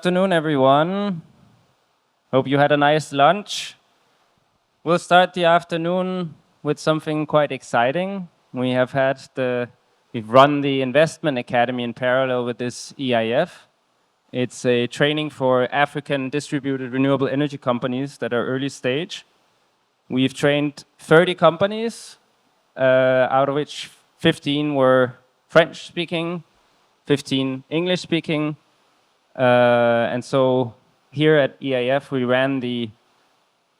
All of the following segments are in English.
afternoon, everyone. Hope you had a nice lunch. We'll start the afternoon with something quite exciting. We've run the Investment Academy in parallel with this EAIF. It's a training for African distributed renewable energy companies that are early stage. We've trained 30 companies, out of which 15 were French-speaking, 15 English-speaking. And so here at EAIF, we ran the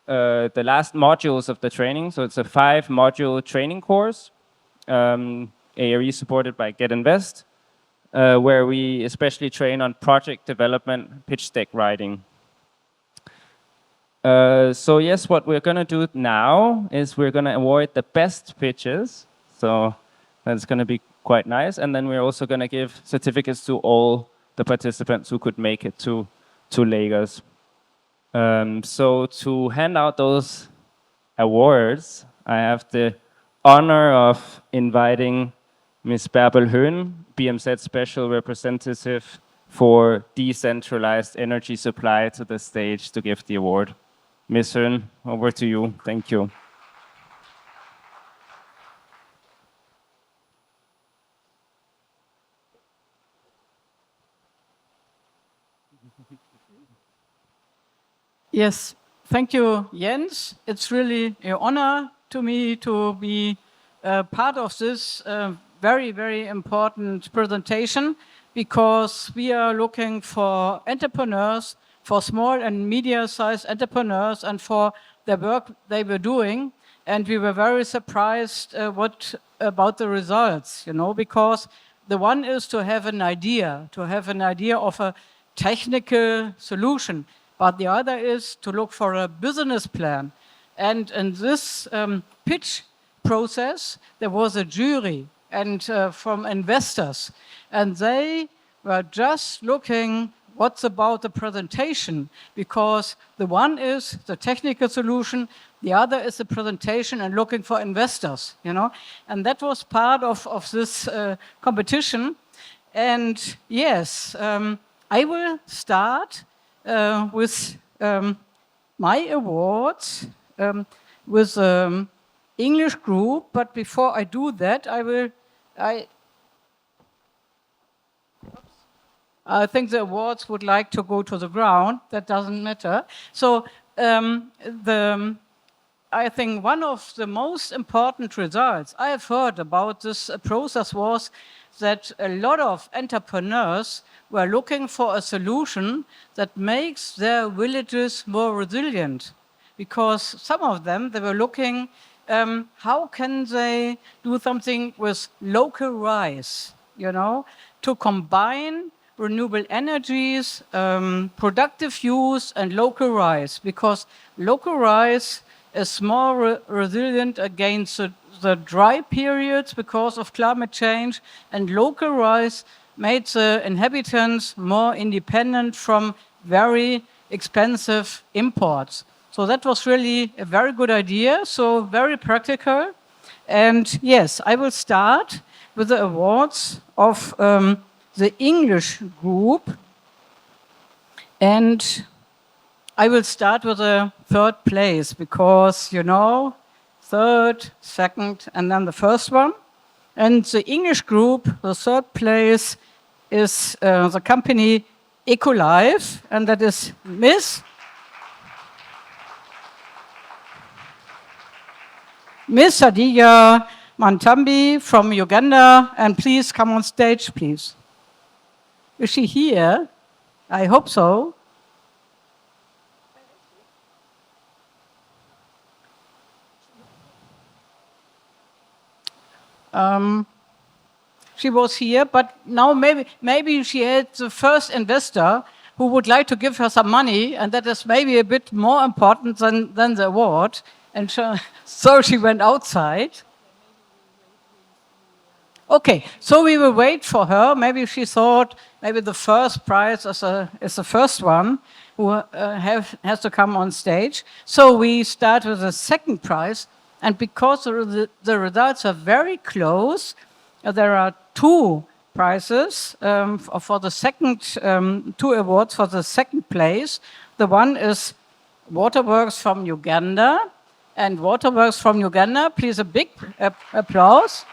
last modules of the training. So it's a 5-module training course, ARE supported by Get Invest, where we especially train on project development, pitch deck writing. So yes, what we're going to do now is we're going to award the best pitches. So that's going to be quite nice. And then we're also going to give certificates to all the participants who could make it to Lagos. So to hand out those awards, I have the honor of inviting Ms. Bärbel Höhn, BMZ Special Representative for Decentralized Energy Supply, to the stage to give the award. Ms. Höhn, over to you. Thank you. Yes, thank you, Jens. It's really an honor to me to be part of this very, very important presentation, because we are looking for entrepreneurs, for small and medium-sized entrepreneurs, and for the work they were doing. And we were very surprised about the results, because the one is to have an idea of a technical solution. But the other is to look for a business plan. And in this pitch process, there was a jury and from investors. And they were just looking what's about the presentation, because the one is the technical solution, the other is the presentation and looking for investors, And that was part of this competition. And yes, I will start with my awards with English group, but before I do that, I think the awards would like to go to the ground. That doesn't matter. So I think one of the most important results I have heard about this process was that a lot of entrepreneurs were looking for a solution that makes their villages more resilient. Because some of them, they were looking, how can they do something with local rice, to combine renewable energies, productive use, and local rice. Because local rice is more resilient against the dry periods because of climate change, and local rice made the inhabitants more independent from very expensive imports. So that was really a very good idea, so very practical. And yes, I will start with the awards of the English group. And I will start with the third place, because, third, second, and then the first one. And the English group, the third place, is the company EcoLife, and that is Miss Sadiya Mantambi from Uganda. And please come on stage, please. Is she here? I hope so. She was here, but now maybe she had the first investor who would like to give her some money, and that is maybe a bit more important than the award. And so she went outside. Okay, so we will wait for her. Maybe she thought maybe the first prize is the first one who has to come on stage. So we start with the second prize, and because the results are very close, there are two prizes for the second, two awards for the second place. The one is Waterworks from Uganda. And Waterworks from Uganda, please a big applause.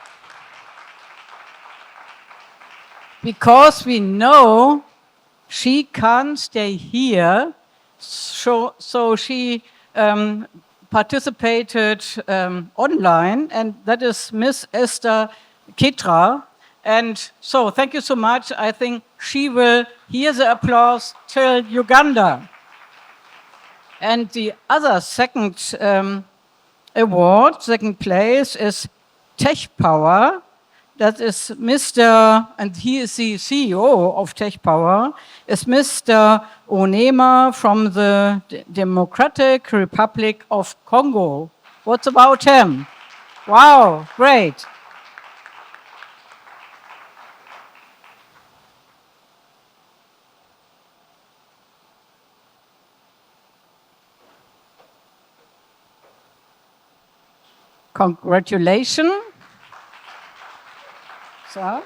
Because we know she can't stay here, so she participated online, and that is Miss Esther Kitra. And so thank you so much. I think she will hear the applause till Uganda. And the other second award, second place, is Tech Power. That is Mr., and he is the CEO of Tech Power, is Mr. Onema from the Democratic Republic of Congo. What's about him? Wow, great. Congratulations. So.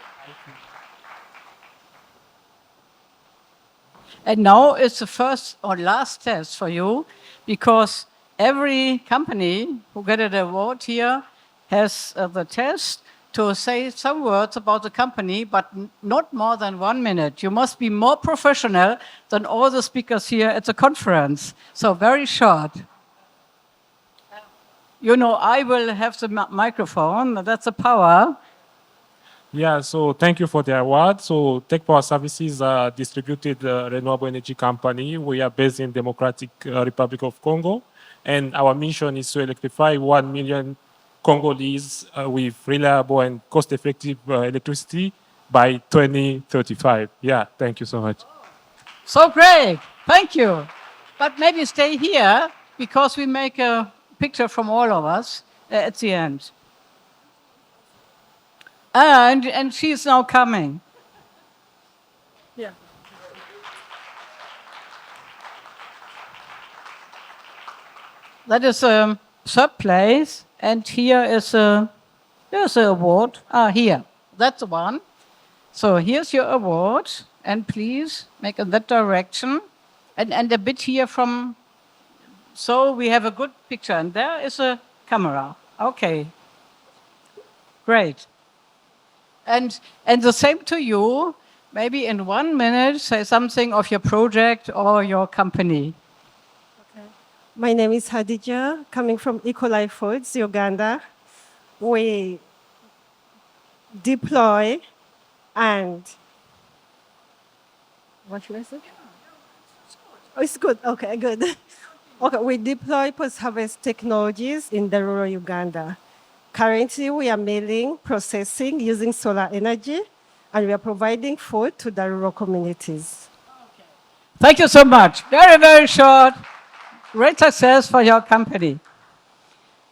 And now it's the first or last test for you, because every company who get an award here has the test to say some words about the company, but not more than 1 minute. You must be more professional than all the speakers here at the conference. So very short. You know, I will have the microphone. That's the power. Yeah, so thank you for the award. So Tech Power Services are distributed renewable energy company. We are based in Democratic Republic of Congo, and our mission is to electrify 1 million Congolese with reliable and cost-effective electricity by 2035. Yeah, thank you so much. So great, thank you. But maybe stay here, because we make a picture from all of us at the end. And she's now coming. Yeah. That is a third place, and here is there's an award. Here, that's the one. So here's your award, and please make in that direction, and a bit here from. So we have a good picture, and there is a camera. Okay, great. And the same to you. Maybe in 1 minute, say something of your project or your company. Okay. My name is Hadija, coming from EcoLife Foods, Uganda. We deploy and what should I say? Oh, it's good. Okay, good. Okay, we deploy post-harvest technologies in the rural Uganda. Currently, we are milling, processing using solar energy, and we are providing food to the rural communities. Okay. Thank you so much. Very, very short. Great success for your company.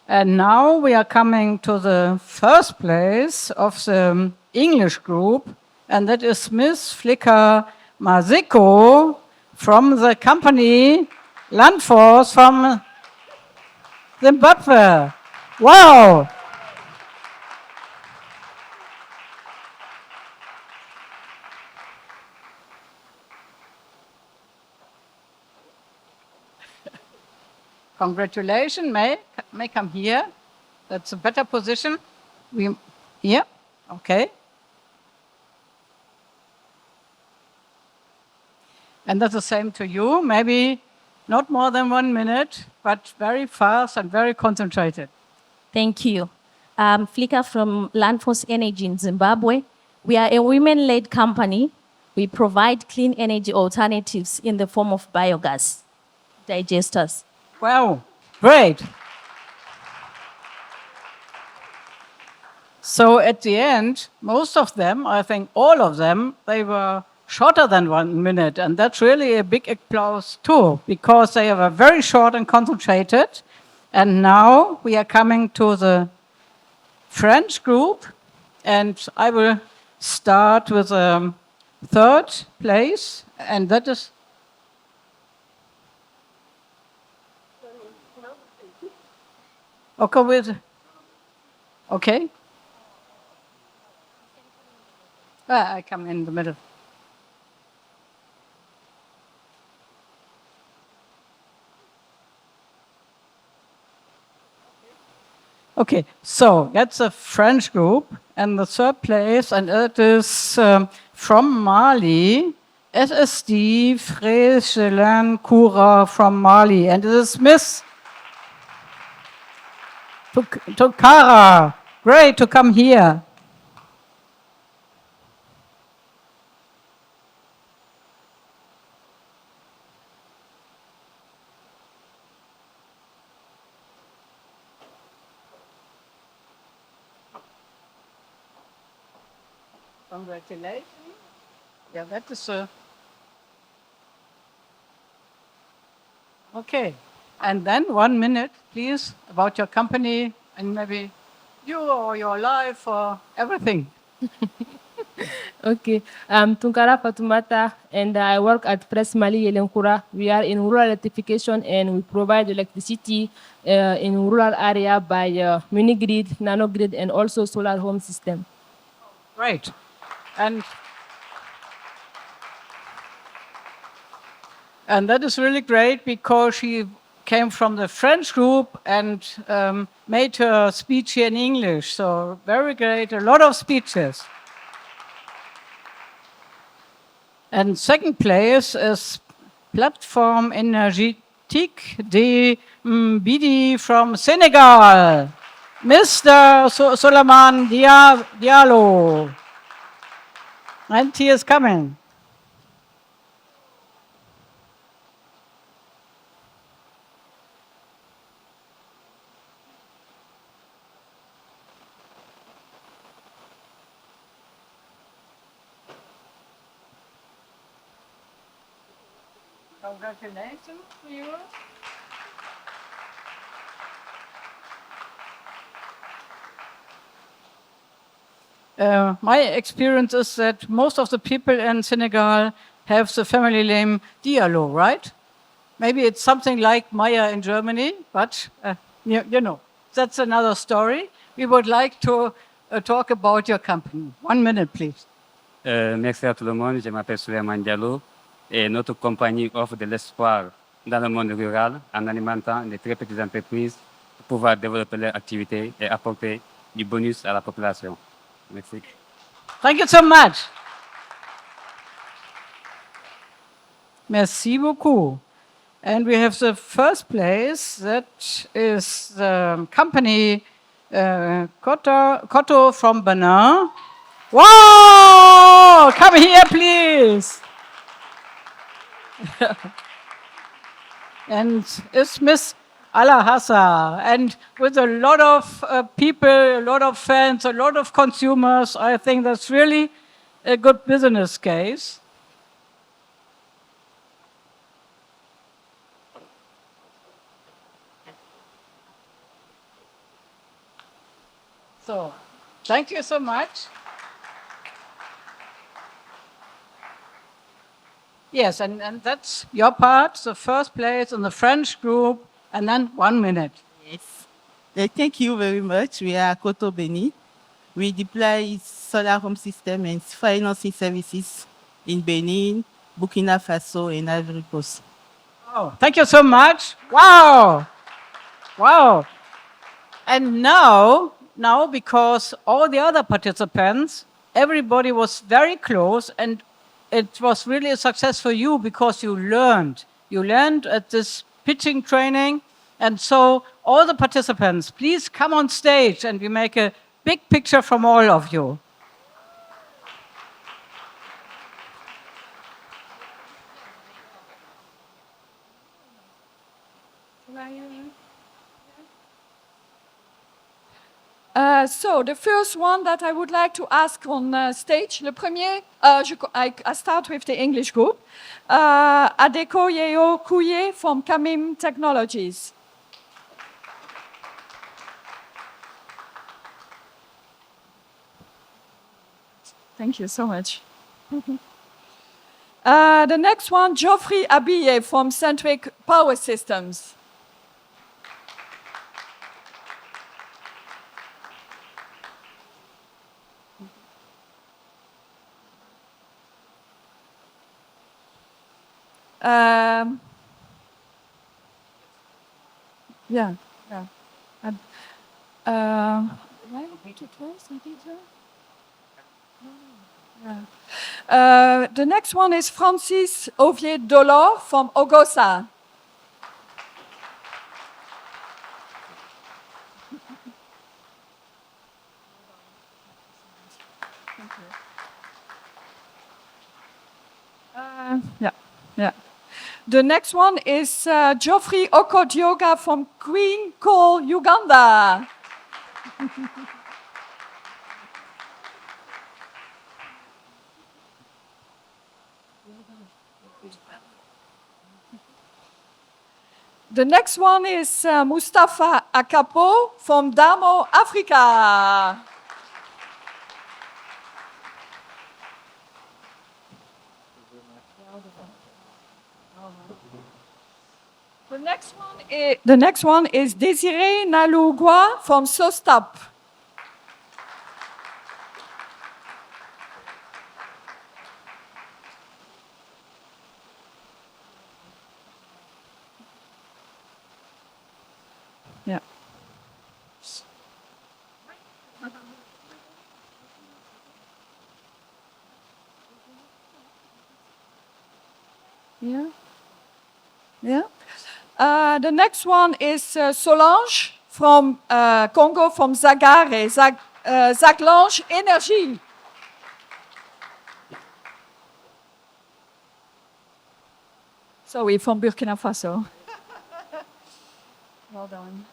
And now we are coming to the first place of the English group, and that is Miss Flicker Maziko from the company Lanforce from Zimbabwe. Wow! Congratulations, may come here. That's a better position. Here, okay. And that's the same to you. Maybe not more than 1 minute, but very fast and very concentrated. Thank you. Flicker from Lanforce Energy in Zimbabwe. We are a women-led company. We provide clean energy alternatives in the form of biogas digesters. Wow, great. So at the end, most of them, I think all of them, they were shorter than 1 minute. And that's really a big applause too, because they were very short and concentrated. And now we are coming to the French group. And I will start with third place, and that is okay. I come in the middle. Okay, so that's a French group, and the third place, and it is from Mali, SSD, Yeelen, Kura from Mali, and it is Miss Kara. Great to come here. Congratulations. Yeah, that is okay. And then 1 minute, please, about your company and maybe you or your life or everything. Okay, I'm Tunkara Fatumata, and I work at Press Mali Yeelen Kura. We are in rural electrification, and we provide electricity in rural area by mini grid, nano grid, and also solar home system. Great. And that is really great because she came from the French group and made her speech here in English. So very great, a lot of speeches. And second place is Plateforme Énergétique de Mbiddi from Senegal, Mr. Solomon Diallo. And he is coming. Congratulations to you. My experience is that most of the people in Senegal have the family name Diallo, right? Maybe it's something like Meyer in Germany, but you know, that's another story. We would like to talk about your company. 1 minute, please. Merci à tout le monde, je m'appelle Souleymane Diallo et notre compagnie offre de l'espoir dans le monde rural en alimentant les très petites entreprises pour pouvoir développer leurs activités et apporter du bonus à la population. Merci. Thank you so much. Merci beaucoup. And we have the first place, that is the company Qotto from Benin. Wow! Come here, please. And it's Miss Alahassa. And with a lot of people, a lot of fans, a lot of consumers, I think that's really a good business case. So, thank you so much. Yes, and that's your part, the first place in the French group, and then 1 minute. Yes. Thank you very much. We are Qotto Benin. We deploy solar home system and financing services in Benin, Burkina Faso, and Ivory Coast. Oh, thank you so much. Wow. Wow. And now, because all the other participants, everybody was very close, and it was really a success for you because you learned. You learned at this pitching training. And so all the participants, please come on stage and we make a big picture from all of you. So the first one that I would like to ask on stage, le premier, I start with the English group. Adeko Yeo Kuye from Kamim Technologies. Thank you so much. The next one, Geoffrey Abille from Centric Power Systems. Um, yeah, yeah. And, the next one is Francis Ovier-Dolor from Ogosa. Yeah, yeah. The next one is Geoffrey Okodioga from Queen Coal, Uganda. The next one is Mustafa Akapo from Damo, Africa. The next one is Desiree Nalugwa from Sostap. Yeah. Yeah. Yeah. The next one is Solange from Congo, from Zagare, Zaglange Energy. Sorry, from Burkina Faso. Well done.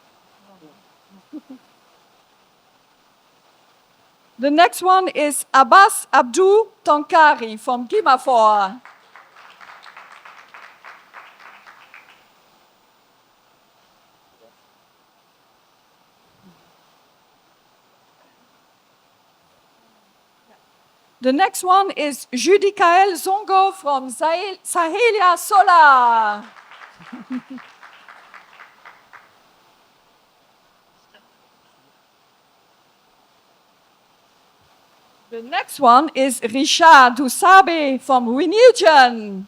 The next one is Abbas Abdou Tankari from Gimafor. The next one is Judicael Zongo from Sahelia Solar. The next one is Richard Dusabe from Renewable.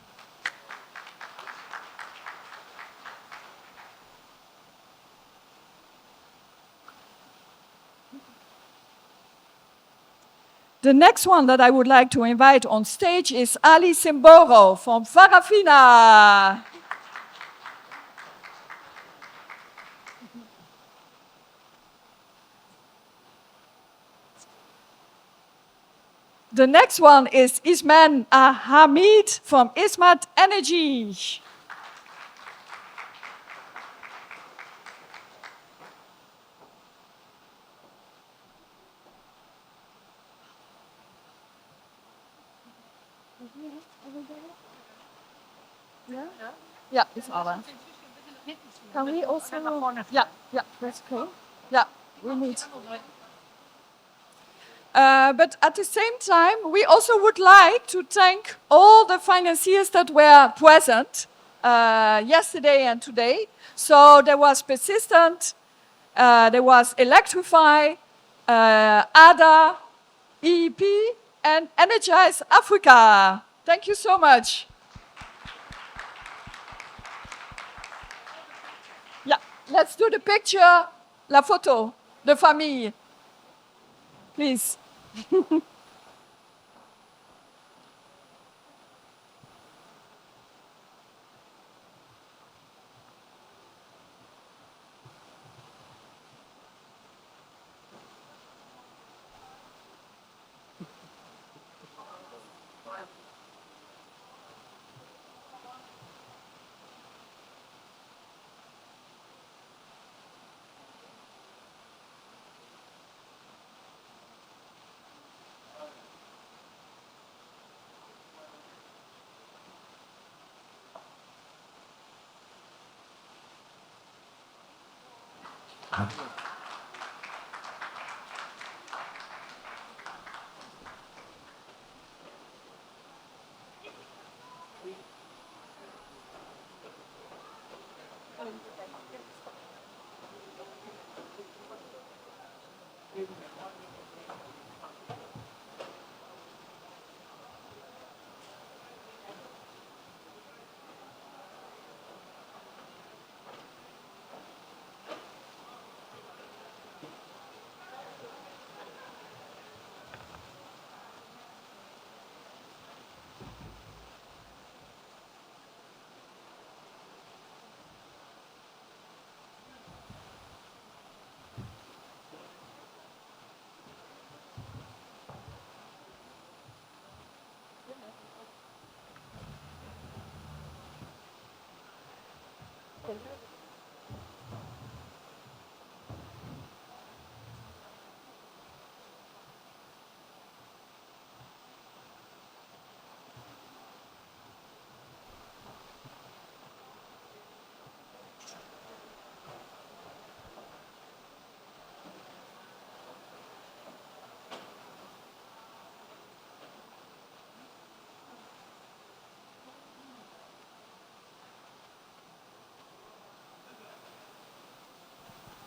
The next one that I would like to invite on stage is Ali Simboro from Farafina. The next one is Isman Hamid from Ismat Energy. Yeah, it's all. Can we also? Yeah, yeah, that's cool. Yeah, we need. But at the same time, we also would like to thank all the financiers that were present yesterday and today. So there was Persistent, there was Electrify, ADA, EEP, and Energize Africa. Thank you so much. Yeah, let's do the picture, la photo, de famille. Please.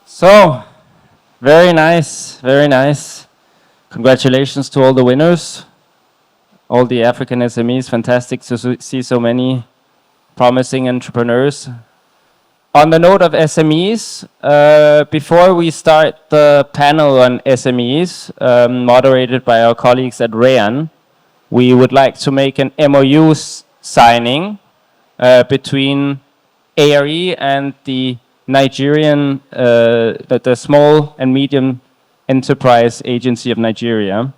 So, very nice, very nice. Congratulations to all the winners, all the African SMEs. Fantastic to see so many promising entrepreneurs. On the note of SMEs, before we start the panel on SMEs, moderated by our colleagues at REAN, we would like to make an MOU signing between ARE and the Nigerian, the Small and Medium Enterprise Agency of Nigeria.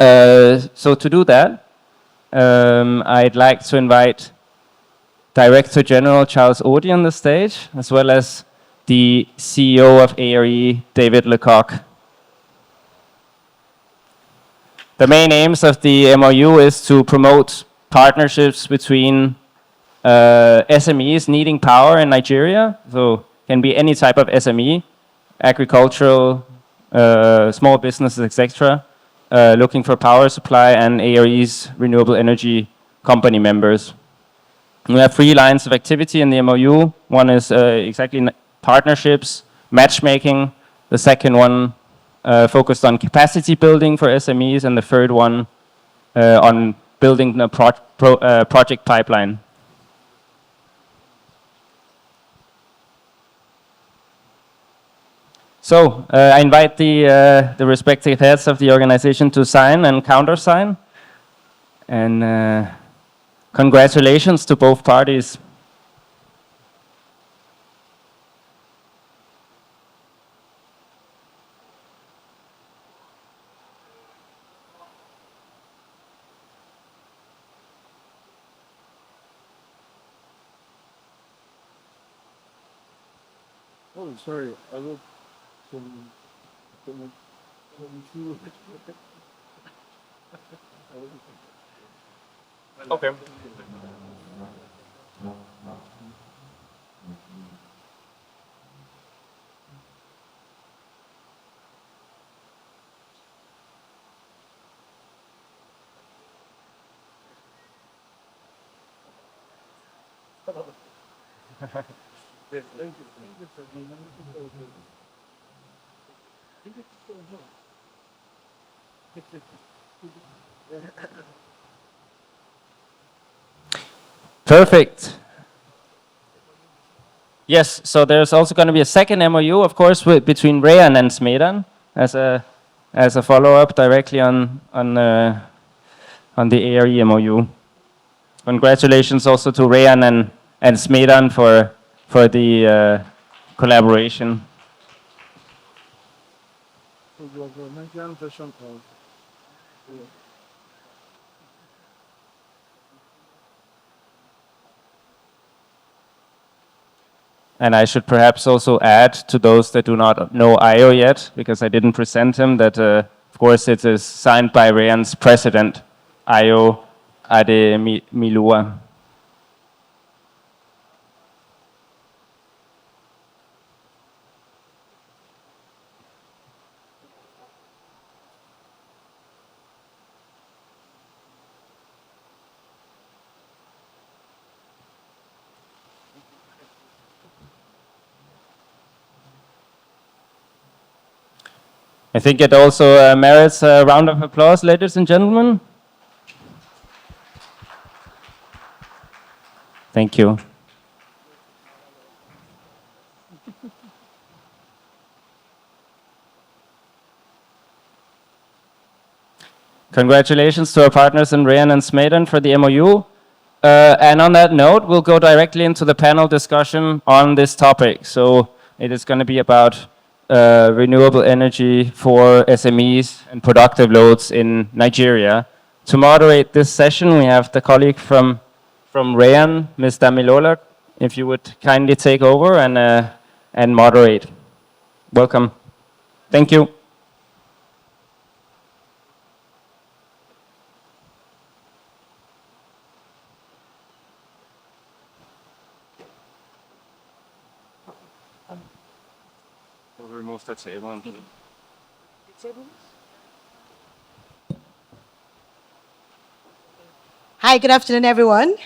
So to do that, I'd like to invite Director General Charles Odi on the stage, as well as the CEO of ARE, David Lecoq. The main aims of the MOU is to promote partnerships between SMEs needing power in Nigeria, so can be any type of SME, agricultural, small businesses, etc., looking for power supply, and ARE's renewable energy company members. We have 3 lines of activity in the MOU. One is exactly partnerships, matchmaking. The second one focused on capacity building for SMEs, and the third one on building a project pipeline. So I invite the respective heads of the organization to sign and countersign. And congratulations to both parties. Oh, sorry. I will. Okay. Perfect. Yes, so there's also going to be a second MOU, of course, between REAN and SMEDAN as a follow-up directly on the ARE MOU. Congratulations also to REAN and SMEDAN for the collaboration. And I should perhaps also add to those that do not know Ayo yet, because I didn't present him, that of course it is signed by REAN's president, Ayo Ademilua. I think it also merits a round of applause, ladies and gentlemen. Thank you. Congratulations to our partners in REAN and SMEDAN for the MOU. And on that note, we'll go directly into the panel discussion on this topic. So it is going to be about renewable energy for SMEs and productive loads in Nigeria. To moderate this session, we have the colleague from REAN, Ms. Damilola, if you would kindly take over and moderate. Welcome. Thank you. We'll remove the table. Hi, good afternoon, everyone.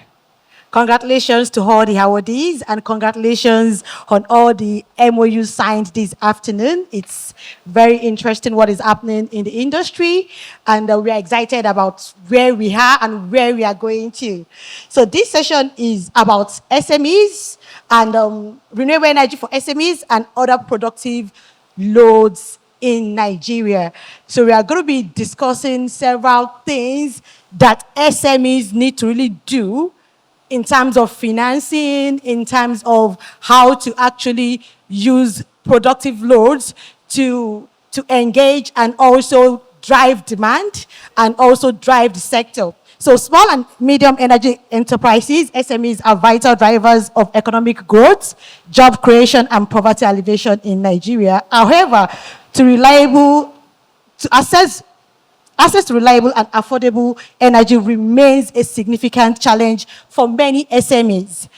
Congratulations to all the awardees and congratulations on all the MOUs signed this afternoon. It's very interesting what is happening in the industry, and we are excited about where we are and where we are going to. So this session is about SMEs and renewable energy for SMEs and other productive loads in Nigeria. So we are going to be discussing several things that SMEs need to really do in terms of financing, in terms of how to actually use productive loads to engage and also drive demand and also drive the sector. So small and medium energy enterprises, SMEs, are vital drivers of economic growth, job creation, and poverty alleviation in Nigeria. However, to access to reliable and affordable energy remains a significant challenge for many SMEs,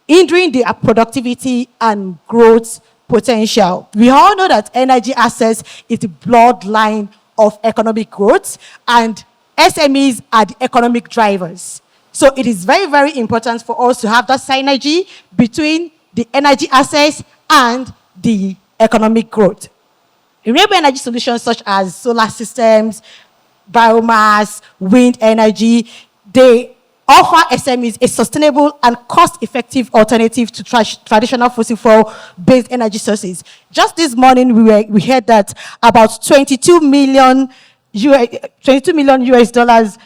hindering their productivity and growth potential. We all know that energy access is the bloodline of economic growth, and SMEs are the economic drivers. So it is very, very important for us to have that synergy between the energy access and the economic growth. Renewable energy solutions such as solar systems, biomass, wind energy, they offer SMEs a sustainable and cost-effective alternative to traditional fossil fuel-based energy sources. Just this morning, we heard that about 22 million US dollars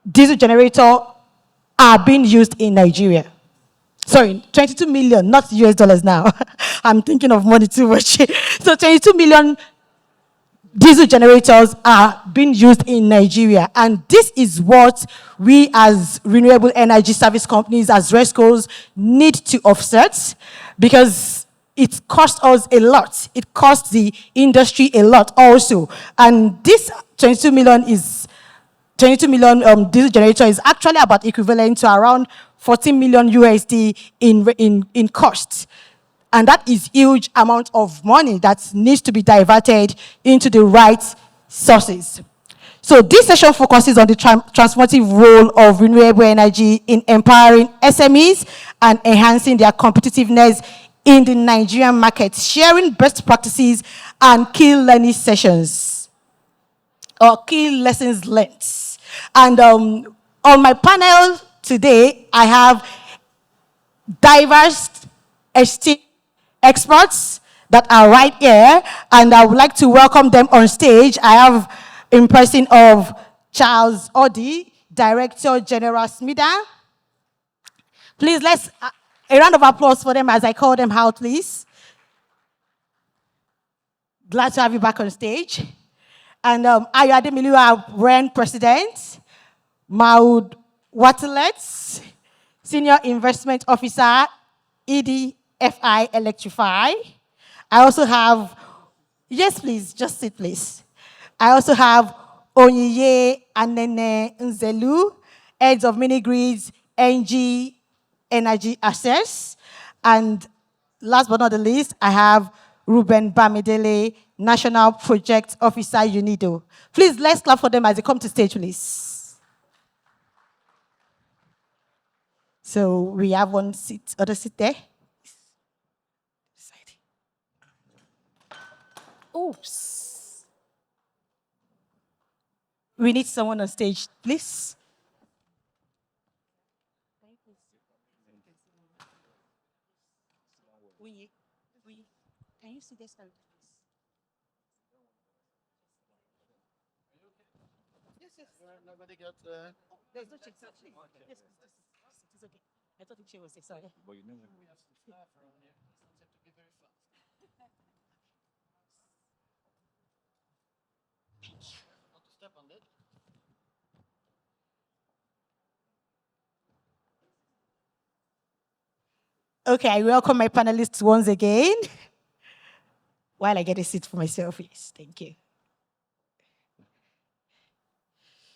diesel generator are being used in Nigeria. Sorry, 22 million, not US dollars now. I'm thinking of money too much. So 22 million diesel generators are being used in Nigeria. And this is what we as renewable energy service companies, as RESCOs, need to offset, because it costs us a lot. It costs the industry a lot also. And this 22 million diesel generator is actually about equivalent to around 14 million USD in costs. And that is huge amount of money that needs to be diverted into the right sources. So this session focuses on the transformative role of renewable energy in empowering SMEs and enhancing their competitiveness in the Nigerian market, sharing best practices and key learning sessions or key lessons learned. And on my panel today, I have diverse esteemed experts that are right here, and I would like to welcome them on stage. I have in person of Charles Odi, Director General SMEDAN. Please, let's a round of applause for them as I call them out, please. Glad to have you back on stage. And Ayode Miliwa Ren President, Maud Watelets, Senior Investment Officer, EDFI Electrify. I also have, yes please, just sit please. I also have Onyeye Anene Nzelu, Heads of Mini Grids, NG Energy Access. And last but not the least, I have Ruben Bamidele, National Project Officer, UNIDO. Please, let's clap for them as they come to stage, please. So we have one seat, other seat there. Oops. We need someone on stage, please. Can you see this? Yes. Nobody got. There's no check. Yes, it's okay. I thought the chair was there. Sorry. But you never. Step on it. Okay, I welcome my panelists once again. While I get a seat for myself, yes, thank you.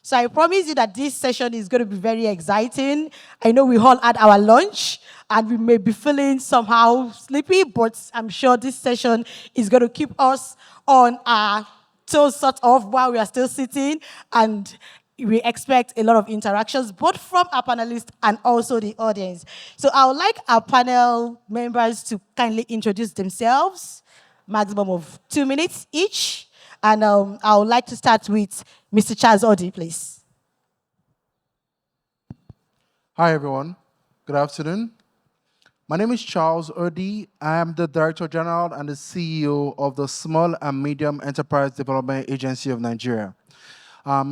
So I promise you that this session is going to be very exciting. I know we all had our lunch and we may be feeling somehow sleepy, but I'm sure this session is going to keep us on our toes sort of while we are still sitting, and we expect a lot of interactions both from our panelists and also the audience. So I would like our panel members to kindly introduce themselves, maximum of 2 minutes each. And I would like to start with Mr. Charles Odi, please. Hi, everyone. Good afternoon. My name is Charles Odi. I am the Director General and the CEO of the Small and Medium Enterprise Development Agency of Nigeria.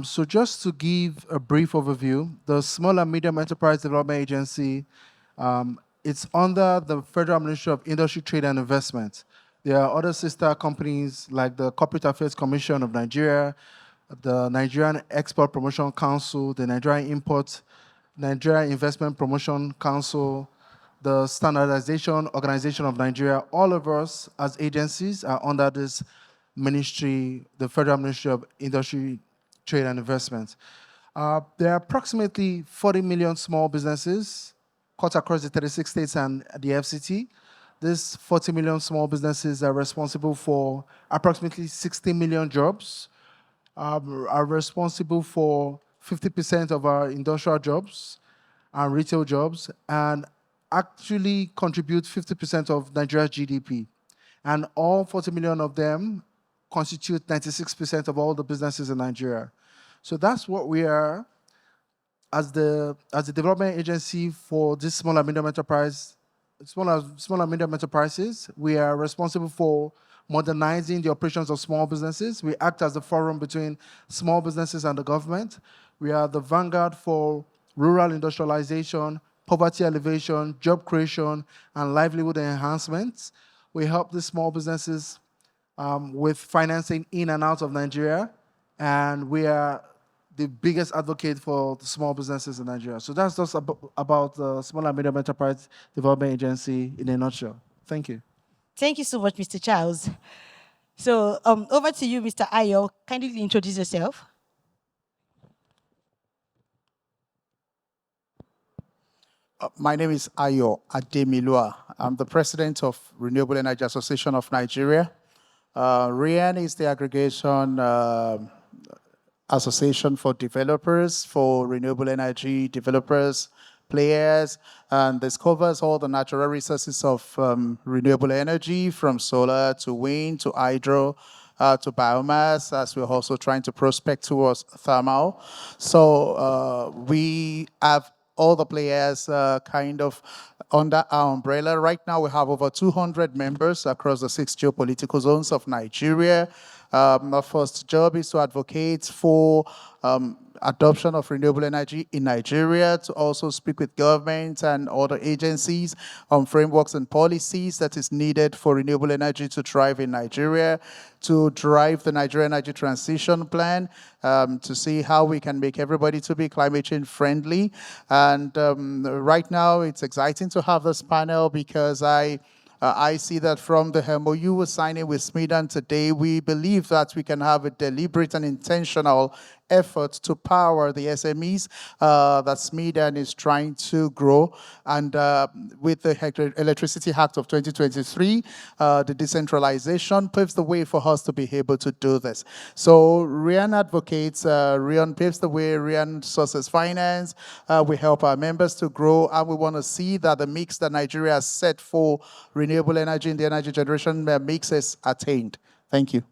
So just to give a brief overview, the Small and Medium Enterprise Development Agency, it's under the Federal Ministry of Industry, Trade and Investment. There are other sister companies like the Corporate Affairs Commission of Nigeria, the Nigerian Export Promotion Council, the Nigerian Investment Promotion Council, the Standardization Organization of Nigeria. All of us as agencies are under this ministry, the Federal Ministry of Industry, Trade and Investment. There are approximately 40 million small businesses cut across the 36 states and the FCT. These 40 million small businesses are responsible for approximately 60 million jobs, are responsible for 50% of our industrial jobs and retail jobs, and actually contribute 50% of Nigeria's GDP. And all 40 million of them constitute 96% of all the businesses in Nigeria. So that's what we are as the development agency for this small and medium enterprises. We are responsible for modernizing the operations of small businesses. We act as the forum between small businesses and the government. We are the vanguard for rural industrialization, poverty alleviation, job creation, and livelihood enhancements. We help these small businesses with financing in and out of Nigeria, and we are the biggest advocate for the small businesses in Nigeria. So that's just about the Small and Medium Enterprise Development Agency in a nutshell. Thank you. Thank you so much, Mr. Charles. So over to you, Mr. Ayo. Kindly introduce yourself. My name is Ayo Ademilua. I'm the president of Renewable Energy Association of Nigeria. REN is the aggregation association for developers, for renewable energy developers, players, and this covers all the natural resources of renewable energy, from solar to wind to hydro to biomass, as we're also trying to prospect towards thermal. So we have all the players kind of under our umbrella. Right now, we have over 200 members across the 6 geopolitical zones of Nigeria. Our first job is to advocate for adoption of renewable energy in Nigeria, to also speak with governments and other agencies on frameworks and policies that is needed for renewable energy to thrive in Nigeria, to drive the Nigeria Energy Transition Plan, to see how we can make everybody to be climate change friendly. And right now, it's exciting to have this panel because I see that from the MOU we're signing with SMEDAN today, we believe that we can have a deliberate and intentional effort to power the SMEs that SMEDAN is trying to grow. And with the Electricity Act of 2023, the decentralization paves the way for us to be able to do this. So REN advocates, REN paves the way, REN sources finance, we help our members to grow, and we want to see that the mix that Nigeria has set for renewable energy in the energy generation mix is attained. Thank you.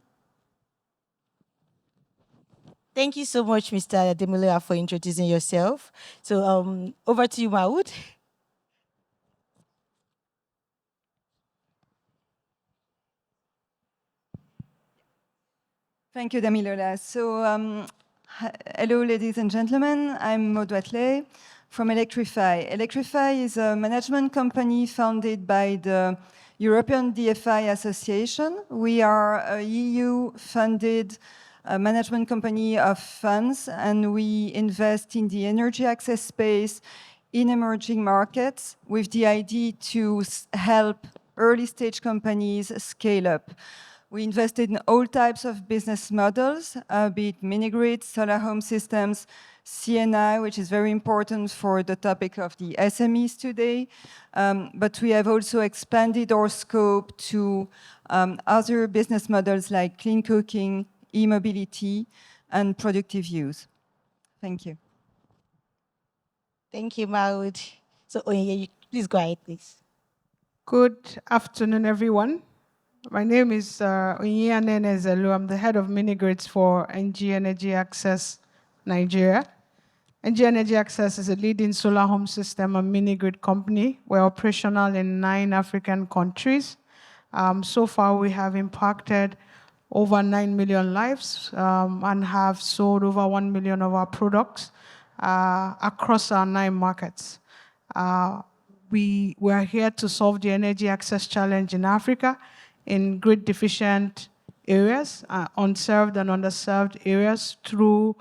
Thank you so much, Mr. Ademilua, for introducing yourself. So over to you, Maud. Thank you, Damilola. So, hello, ladies and gentlemen. I'm Maud Watley from Electrify. Electrify is a management company founded by the European DFI Association. We are a EU-funded management company of funds, and we invest in the energy access space, in emerging markets with the idea to help early stage companies scale up. We invested in all types of business models, be it mini-grids, solar home systems, CNI, which is very important for the topic of the SMEs today. But we have also expanded our scope to other business models like clean cooking, e-mobility, and productive use. Thank you. Thank you, Maud. So, Onyinye, please go ahead, please. Good afternoon, everyone. My name is Onyinye Zelu. I'm the head of mini-grids for NG Energy Access Nigeria. NG Energy Access is a leading solar home system and mini-grid company. We're operational in 9 African countries. So far, we have impacted over 9 million lives and have sold over 1 million of our products across our 9 markets. We are here to solve the energy access challenge in Africa in grid deficient areas, unserved and underserved areas through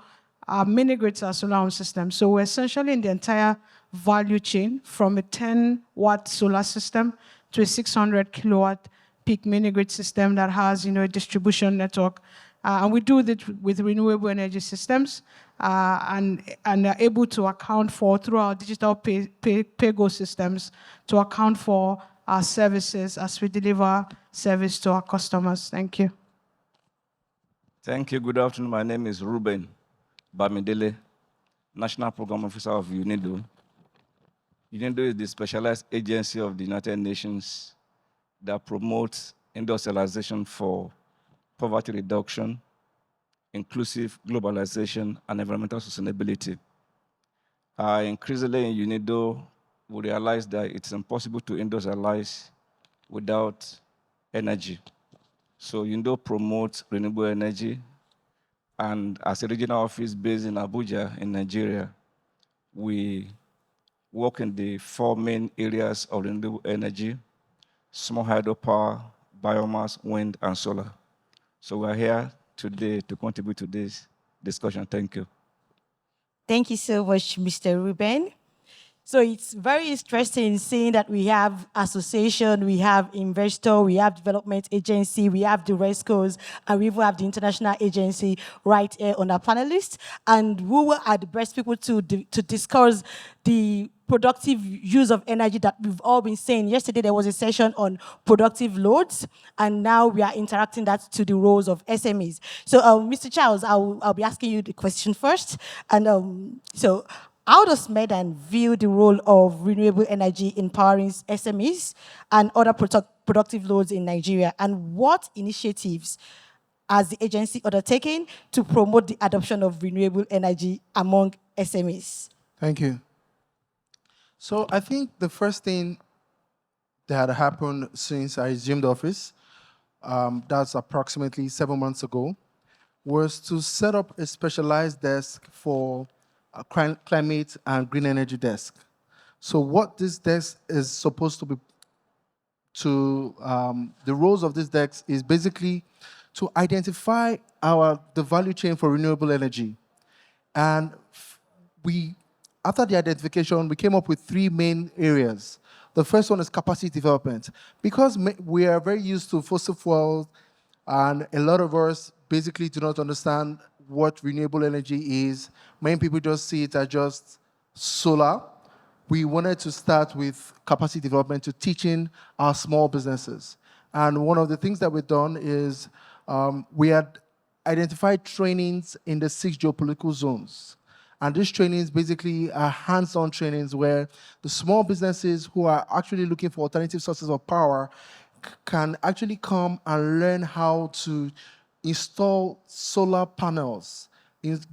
our mini-grids, our solar home system. So we're essentially in the entire value chain from a 10-watt solar system to a 600 kilowatt peak mini-grid system that has, a distribution network. And we do that with renewable energy systems and are able to account for, through our digital pay-go systems, to account for our services as we deliver service to our customers. Thank you. Thank you. Good afternoon. My name is Ruben Bamidele, National Program Officer of UNIDO. UNIDO is the specialized agency of the United Nations that promotes industrialization for poverty reduction, inclusive globalization, and environmental sustainability. Increasingly in UNIDO, we realize that it's impossible to industrialize without energy. So UNIDO promotes renewable energy, and as a regional office based in Abuja, in Nigeria, we work in the 4 main areas of renewable energy: small hydropower, biomass, wind, and solar. So we're here today to contribute to this discussion. Thank you. Thank you so much, Mr. Ruben. So it's very interesting seeing that we have association, we have investor, we have development agency, we have the RESCOs, and we even have the international agency right here on our panelists. And who are the best people to discuss the productive use of energy that we've all been saying. Yesterday, there was a session on productive loads, and now we are interacting that to the roles of SMEs. So, Mr. Charles, I'll be asking you the question first. And so, how does SMEDAN view the role of renewable energy empowering SMEs and other productive loads in Nigeria? And what initiatives has the agency undertaken to promote the adoption of renewable energy among SMEs? Thank you. So I think the first thing that happened since I assumed office, that's approximately 7 months ago, was to set up a specialized desk for a climate and green energy desk. So what this desk is supposed to be, the roles of this desk is basically to identify the value chain for renewable energy. And after the identification, we came up with 3 main areas. The first one is capacity development. Because we are very used to fossil fuels, and a lot of us basically do not understand what renewable energy is. Many people just see it as just solar. We wanted to start with capacity development to teaching our small businesses. And one of the things that we've done is we had identified trainings in the 6 geopolitical zones. And these trainings basically are hands-on trainings where the small businesses who are actually looking for alternative sources of power can actually come and learn how to install solar panels,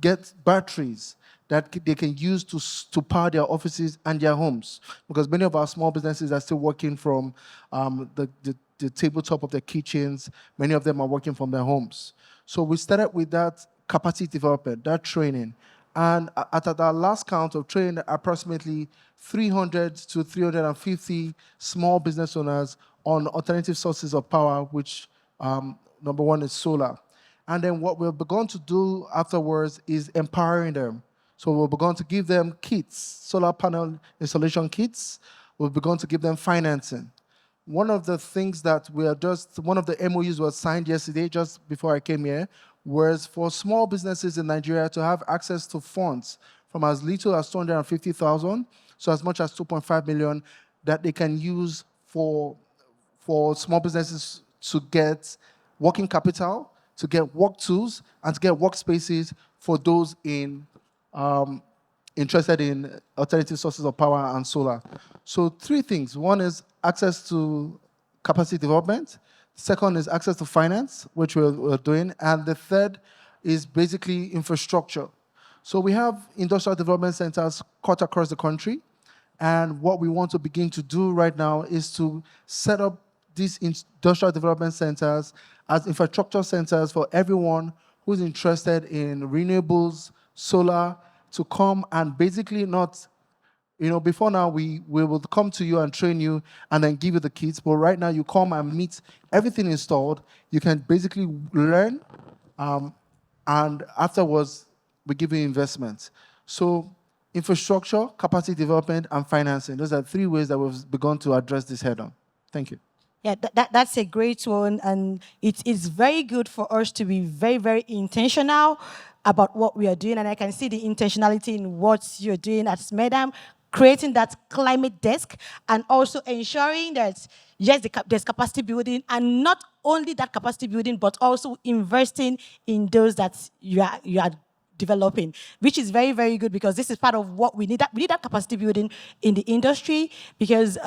get batteries that they can use to power their offices and their homes. Because many of our small businesses are still working from the tabletop of their kitchens. Many of them are working from their homes. So we started with that capacity development, that training. And at our last count of training, approximately 300 to 350 small business owners on alternative sources of power, which number 1 is solar. And then what we've begun to do afterwards is empowering them. So we're going to give them kits, solar panel installation kits. We're going to give them financing. One of the things that one of the MOUs was signed yesterday, just before I came here, was for small businesses in Nigeria to have access to funds from as little as 250,000, so as much as 2.5 million, that they can use for small businesses to get working capital, to get work tools, and to get workspaces for those interested in alternative sources of power and solar. So 3 things. One is access to capacity development. Second is access to finance, which we're doing. And the third is basically infrastructure. So we have industrial development centers cut across the country. And what we want to begin to do right now is to set up these industrial development centers as infrastructure centers for everyone who's interested in renewables, solar, to come and basically not, before now we will come to you and train you and then give you the kits, but right now you come and meet everything installed. You can basically learn, and afterwards we give you investments. So infrastructure, capacity development, and financing. Those are 3 ways that we've begun to address this head-on. Thank you. Yeah, that's a great one, and it is very good for us to be very, very intentional about what we are doing, and I can see the intentionality in what you're doing at SMEDAN, creating that climate desk, and also ensuring that, yes, there's capacity building, and not only that capacity building, but also investing in those that you are developing, which is very, very good, because this is part of what we need. We need that capacity building in the industry, because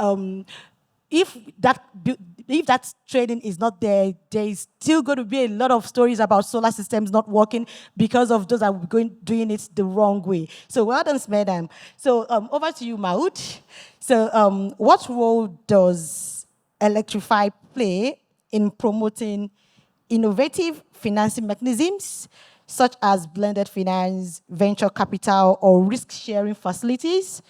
if that training is not there, there is still going to be a lot of stories about solar systems not working because of those that are doing it the wrong way. So well done, SMEDAN. So over to you, Maud. So what role does Electrify play in promoting innovative financing mechanisms, such as blended finance, venture capital, or risk-sharing facilities,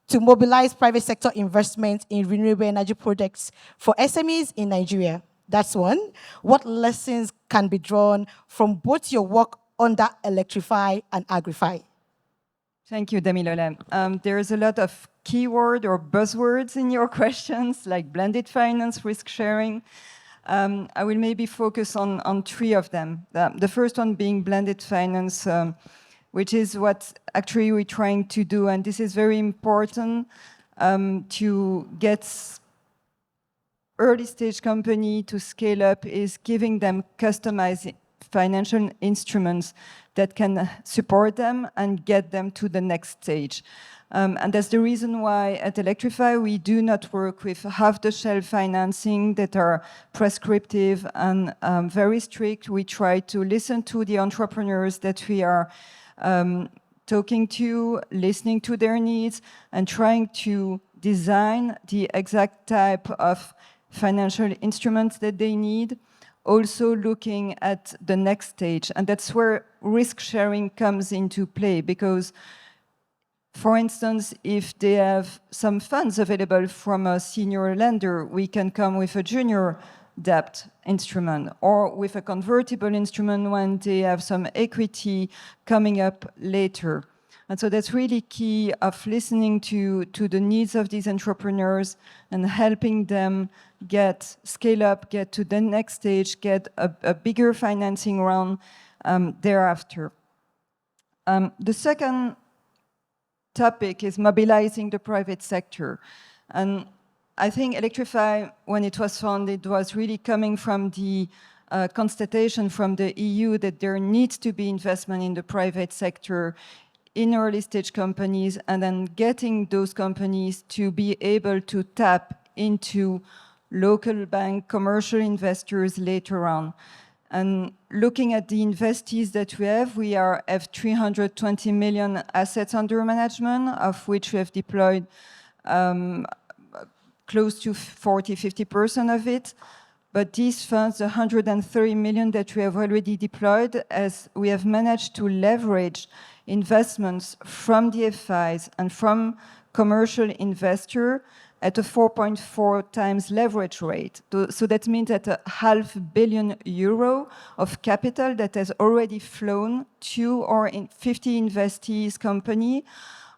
to mobilize private sector investment in renewable energy projects for SMEs in Nigeria? That's one. What lessons can be drawn from both your work under Electrify and Agrify? Thank you, Damilola. There's a lot of keyword or buzzwords in your questions, like blended finance, risk sharing. I will maybe focus on 3 of them. The first one being blended finance, which is what actually we're trying to do. And this is very important to get early stage company to scale up, is giving them customized financial instruments that can support them and get them to the next stage. And that's the reason why at Electrify we do not work with off-the-shelf financing that are prescriptive and very strict. We try to listen to the entrepreneurs that we are talking to, listening to their needs, and trying to design the exact type of financial instruments that they need, also looking at the next stage. And that's where risk sharing comes into play, because, for instance, if they have some funds available from a senior lender, we can come with a junior debt instrument, or with a convertible instrument when they have some equity coming up later. And so that's really key of listening to the needs of these entrepreneurs and helping them scale up, get to the next stage, get a bigger financing round thereafter. The second topic is mobilizing the private sector. And I think Electrify, when it was founded, was really coming from the constatation from the EU that there needs to be investment in the private sector, in early stage companies, and then getting those companies to be able to tap into local bank, commercial investors later on. And looking at the investees that we have 320 million assets under management, of which we have deployed close to 40–50% of it. But these funds, the 130 million that we have already deployed, as we have managed to leverage investments from the FIs and from commercial investors, at a 4.4 times leverage rate. So that means that €500 million of capital that has already flown to our 50 investees company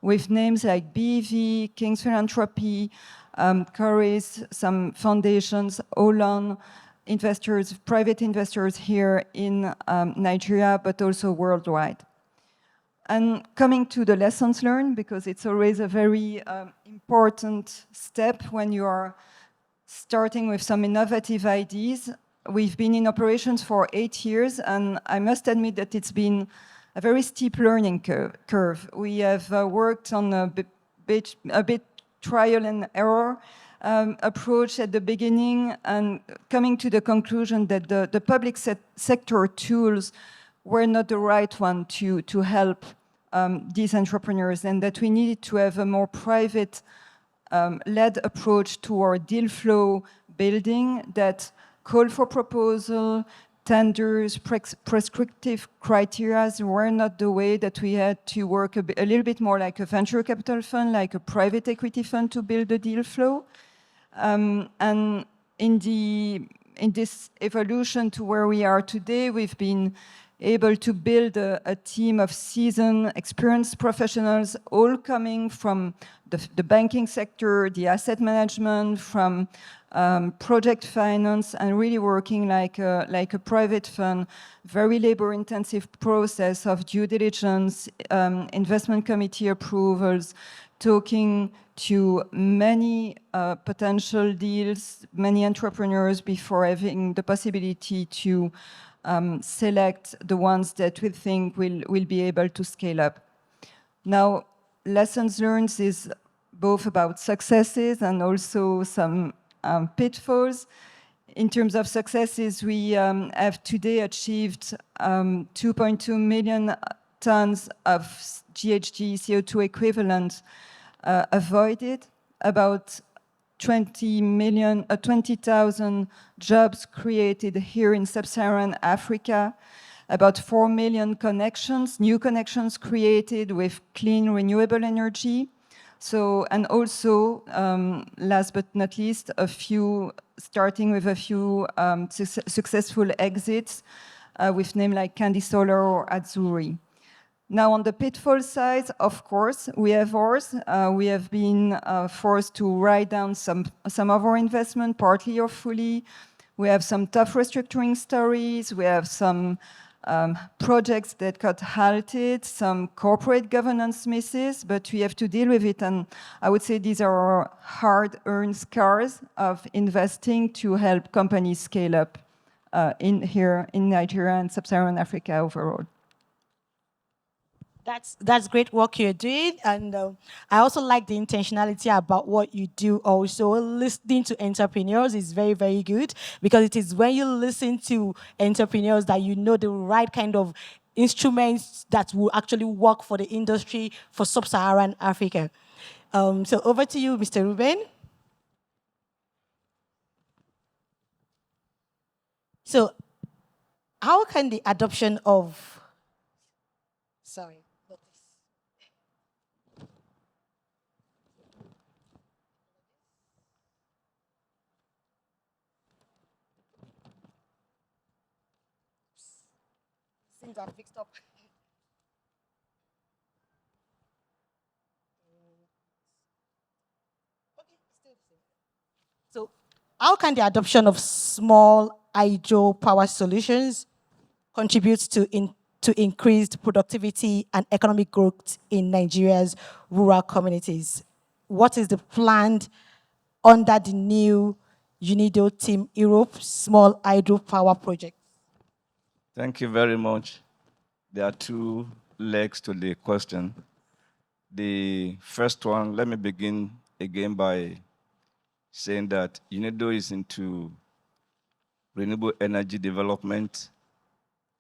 with names like BV, King's Philanthropy, Curry's, some foundations, Olan, investors, private investors here in Nigeria, but also worldwide. And coming to the lessons learned, because it's always a very important step when you are starting with some innovative ideas. We've been in operations for 8 years, and I must admit that it's been a very steep learning curve. We have worked on a bit trial and error approach at the beginning, and coming to the conclusion that the public sector tools were not the right one to help these entrepreneurs, and that we needed to have a more private led approach to our deal flow building that call for proposal, tenders, prescriptive criteria were not the way, that we had to work a little bit more like a venture capital fund, like a private equity fund to build the deal flow. And in this evolution to where we are today, we've been able to build a team of seasoned, experienced professionals, all coming from the banking sector, the asset management, from project finance, and really working like a private fund, very labor-intensive process of due diligence, investment committee approvals, talking to many potential deals, many entrepreneurs before having the possibility to select the ones that we think will be able to scale up. Now, lessons learned is both about successes and also some pitfalls. In terms of successes, we have today achieved 2.2 million tons of GHG CO2 equivalent avoided, about 20,000 jobs created here in sub-Saharan Africa, about 4 million connections, new connections created with clean renewable energy. So, and also, last but not least, starting with a few successful exits with names like Candy Solar or Azzurri. Now, on the pitfall side, of course, we have ours. We have been forced to write down some of our investment, partly or fully. We have some tough restructuring stories. We have some projects that got halted, some corporate governance misses, but we have to deal with it. And I would say these are hard-earned scars of investing to help companies scale up here in Nigeria and Sub-Saharan Africa overall. That's great work you're doing, and I also like the intentionality about what you do. Also, listening to entrepreneurs is very, very good, because it is when you listen to entrepreneurs that you know the right kind of instruments that will actually work for the industry for Sub-Saharan Africa. So over to you, Mr. Ruben. So how can the adoption of, sorry. Things are fixed up. So, how can the adoption of small hydro power solutions contribute to increased productivity and economic growth in Nigeria's rural communities? What is the plan under the new UNIDO Team Europe Small Hydro Power Project? Thank you very much. There are two legs to the question. The first one, let me begin again by saying that UNIDO is into renewable energy development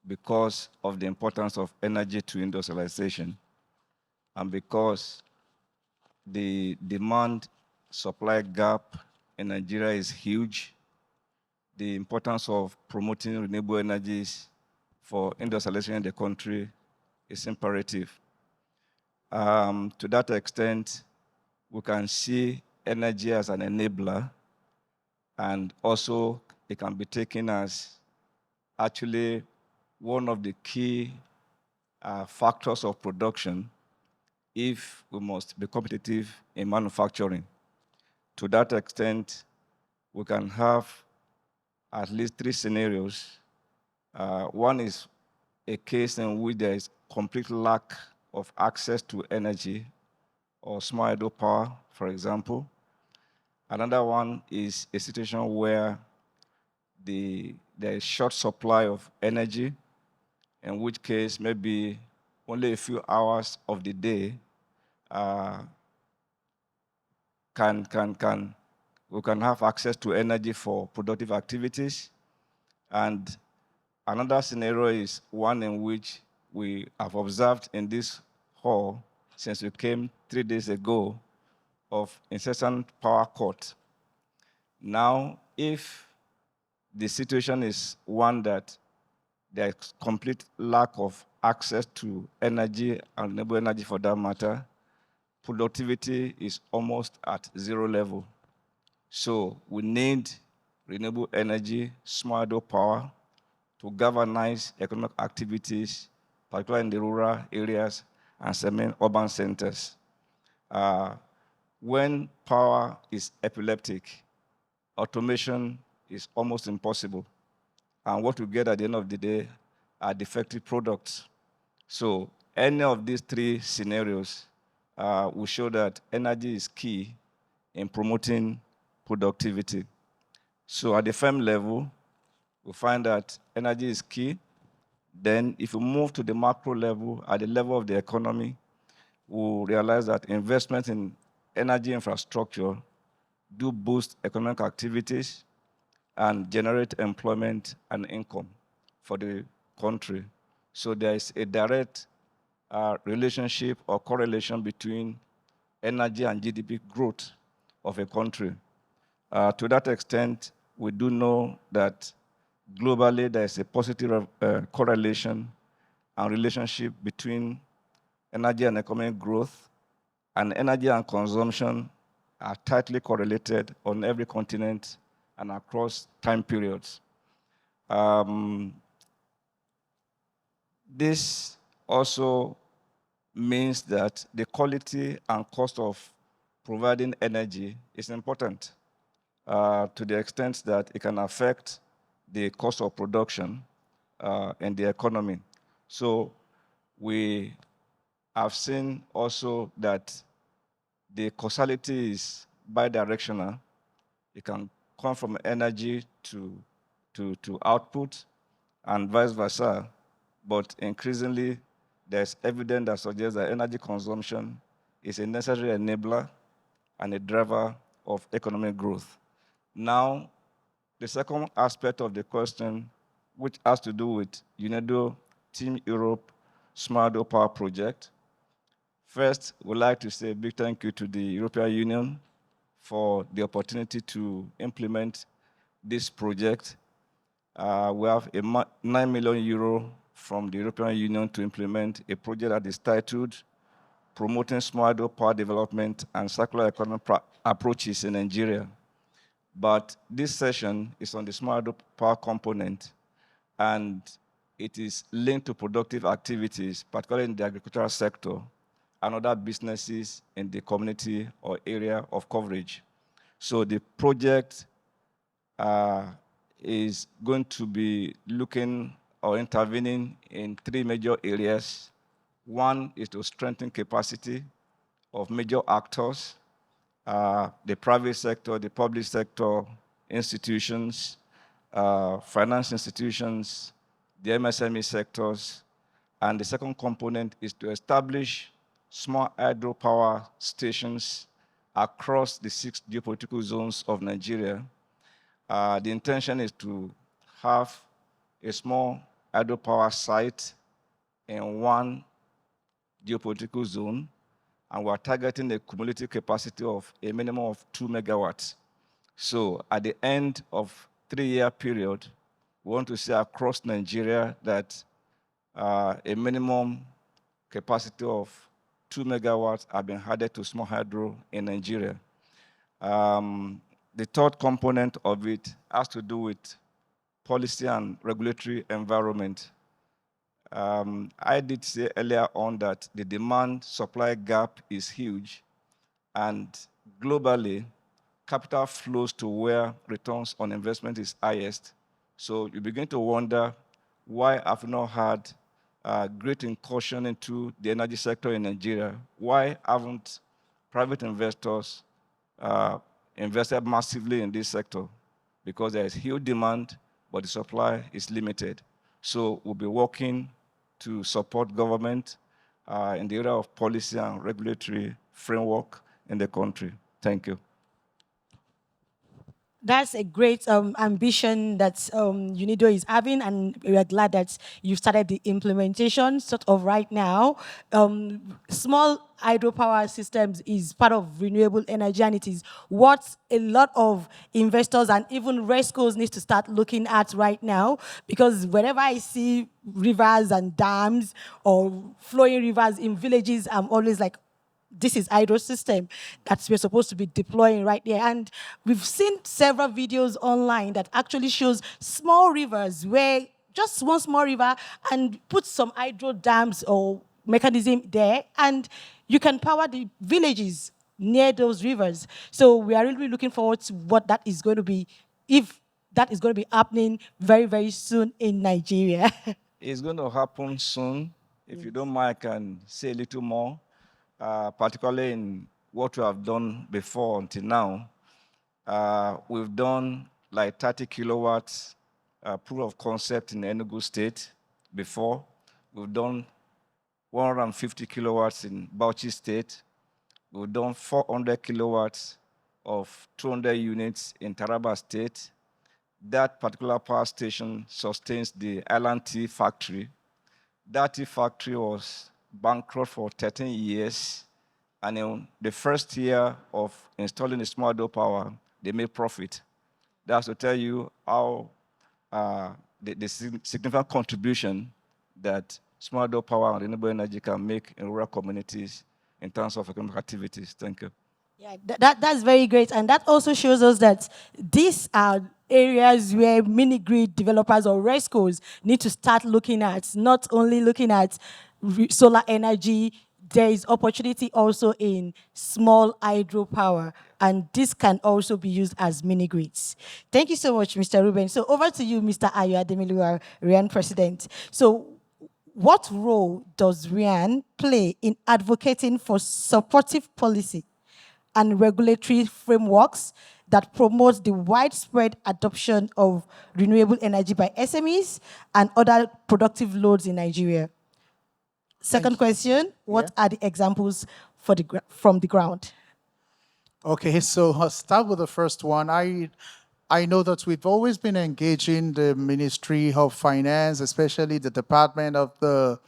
because of the importance of energy to industrialization, and because the demand-supply gap in Nigeria is huge. The importance of promoting renewable energies for industrialization in the country is imperative. To that extent, we can see energy as an enabler, and also it can be taken as actually one of the key factors of production if we must be competitive in manufacturing. To that extent, we can have at least 3 scenarios. One is a case in which there is complete lack of access to energy or small hydropower, for example. Another one is a situation where there is short supply of energy, in which case maybe only a few hours of the day we can have access to energy for productive activities. And another scenario is one in which we have observed in this hall since we came 3 days ago of incessant power cut. Now, if the situation is one that there's complete lack of access to energy and renewable energy for that matter, productivity is almost at 0 level. So we need renewable energy, small hydropower, to galvanize economic activities, particularly in the rural areas and semi-urban centers. When power is epileptic, automation is almost impossible. And what we get at the end of the day are defective products. So any of these 3 scenarios will show that energy is key in promoting productivity. So at the firm level, we find that energy is key. Then if we move to the macro level, at the level of the economy, we'll realize that investment in energy infrastructure do boost economic activities and generate employment and income for the country. So there is a direct relationship or correlation between energy and GDP growth of a country. To that extent, we do know that globally there is a positive correlation and relationship between energy and economic growth, and energy and consumption are tightly correlated on every continent and across time periods. This also means that the quality and cost of providing energy is important to the extent that it can affect the cost of production in the economy. So we have seen also that the causality is bidirectional. It can come from energy to output and vice versa, but increasingly there's evidence that suggests that energy consumption is a necessary enabler and a driver of economic growth. Now, the second aspect of the question, which has to do with UNEDO Team Europe Smart Power Project. First, we'd like to say a big thank you to the European Union for the opportunity to implement this project. We have a 9 million euro from the European Union to implement a project that is titled Promoting Smart Power Development and Circular Economy Approaches in Nigeria. But this session is on the smart power component, and it is linked to productive activities, particularly in the agricultural sector and other businesses in the community or area of coverage. So the project is going to be looking or intervening in 3 major areas. One is to strengthen capacity of major actors, the private sector, the public sector, institutions, finance institutions, the MSME sectors. And the second component is to establish small hydropower stations across the 6 geopolitical zones of Nigeria. The intention is to have a small hydropower site in 1 geopolitical zone, and we're targeting a cumulative capacity of a minimum of 2 megawatts. So at the end of 3-year period, we want to see across Nigeria that a minimum capacity of 2 megawatts have been added to small hydro in Nigeria. The third component of it has to do with policy and regulatory environment. I did say earlier on that the demand-supply gap is huge, and globally, capital flows to where returns on investment is highest. So you begin to wonder, why have we not had great incursion into the energy sector in Nigeria? Why haven't private investors invested massively in this sector? Because there is huge demand, but the supply is limited. So we'll be working to support government in the area of policy and regulatory framework in the country. Thank you. That's a great ambition that UNIDO is having, and we are glad that you've started the implementation sort of right now. Small hydropower systems is part of renewable energy, and it is what a lot of investors and even rescos need to start looking at right now, because whenever I see rivers and dams or flowing rivers in villages, I'm always like, this is hydro system that we're supposed to be deploying right there. And we've seen several videos online that actually shows small rivers where just one small river and put some hydro dams or mechanism there, and you can power the villages near those rivers. So we are really looking forward to what that is going to be, if that is going to be happening very, very soon in Nigeria. It's going to happen soon. If you don't mind, I can say a little more. Particularly in what we have done before until now. We've done like 30 kilowatts proof of concept in Enugu State before. We've done 150 kilowatts in Bauchi State. We've done 400 kilowatts of 200 units in Taraba State. That particular power station sustains the Island Tea factory. That tea factory was bankrupt for 13 years, and in the first year of installing the small hydropower, they made profit. That's to tell you how the significant contribution that small hydropower and renewable energy can make in rural communities in terms of economic activities. Thank you. Yeah, that's very great, and that also shows us that these are areas where mini-grid developers or rescos need to start looking at, not only looking at solar energy. There is opportunity also in small hydropower, and this can also be used as mini-grids. Thank you so much, Mr. Ruben. So over to you, Mr. Ayo Ademilu, RIAN President. So what role does RIAN play in advocating for supportive policy and regulatory frameworks that promote the widespread adoption of renewable energy by SMEs and other productive loads in Nigeria? Second question, what are the examples for from the ground? Okay, so I'll start with the first one. I know that we've always been engaging the Ministry of Finance, especially the Department of the,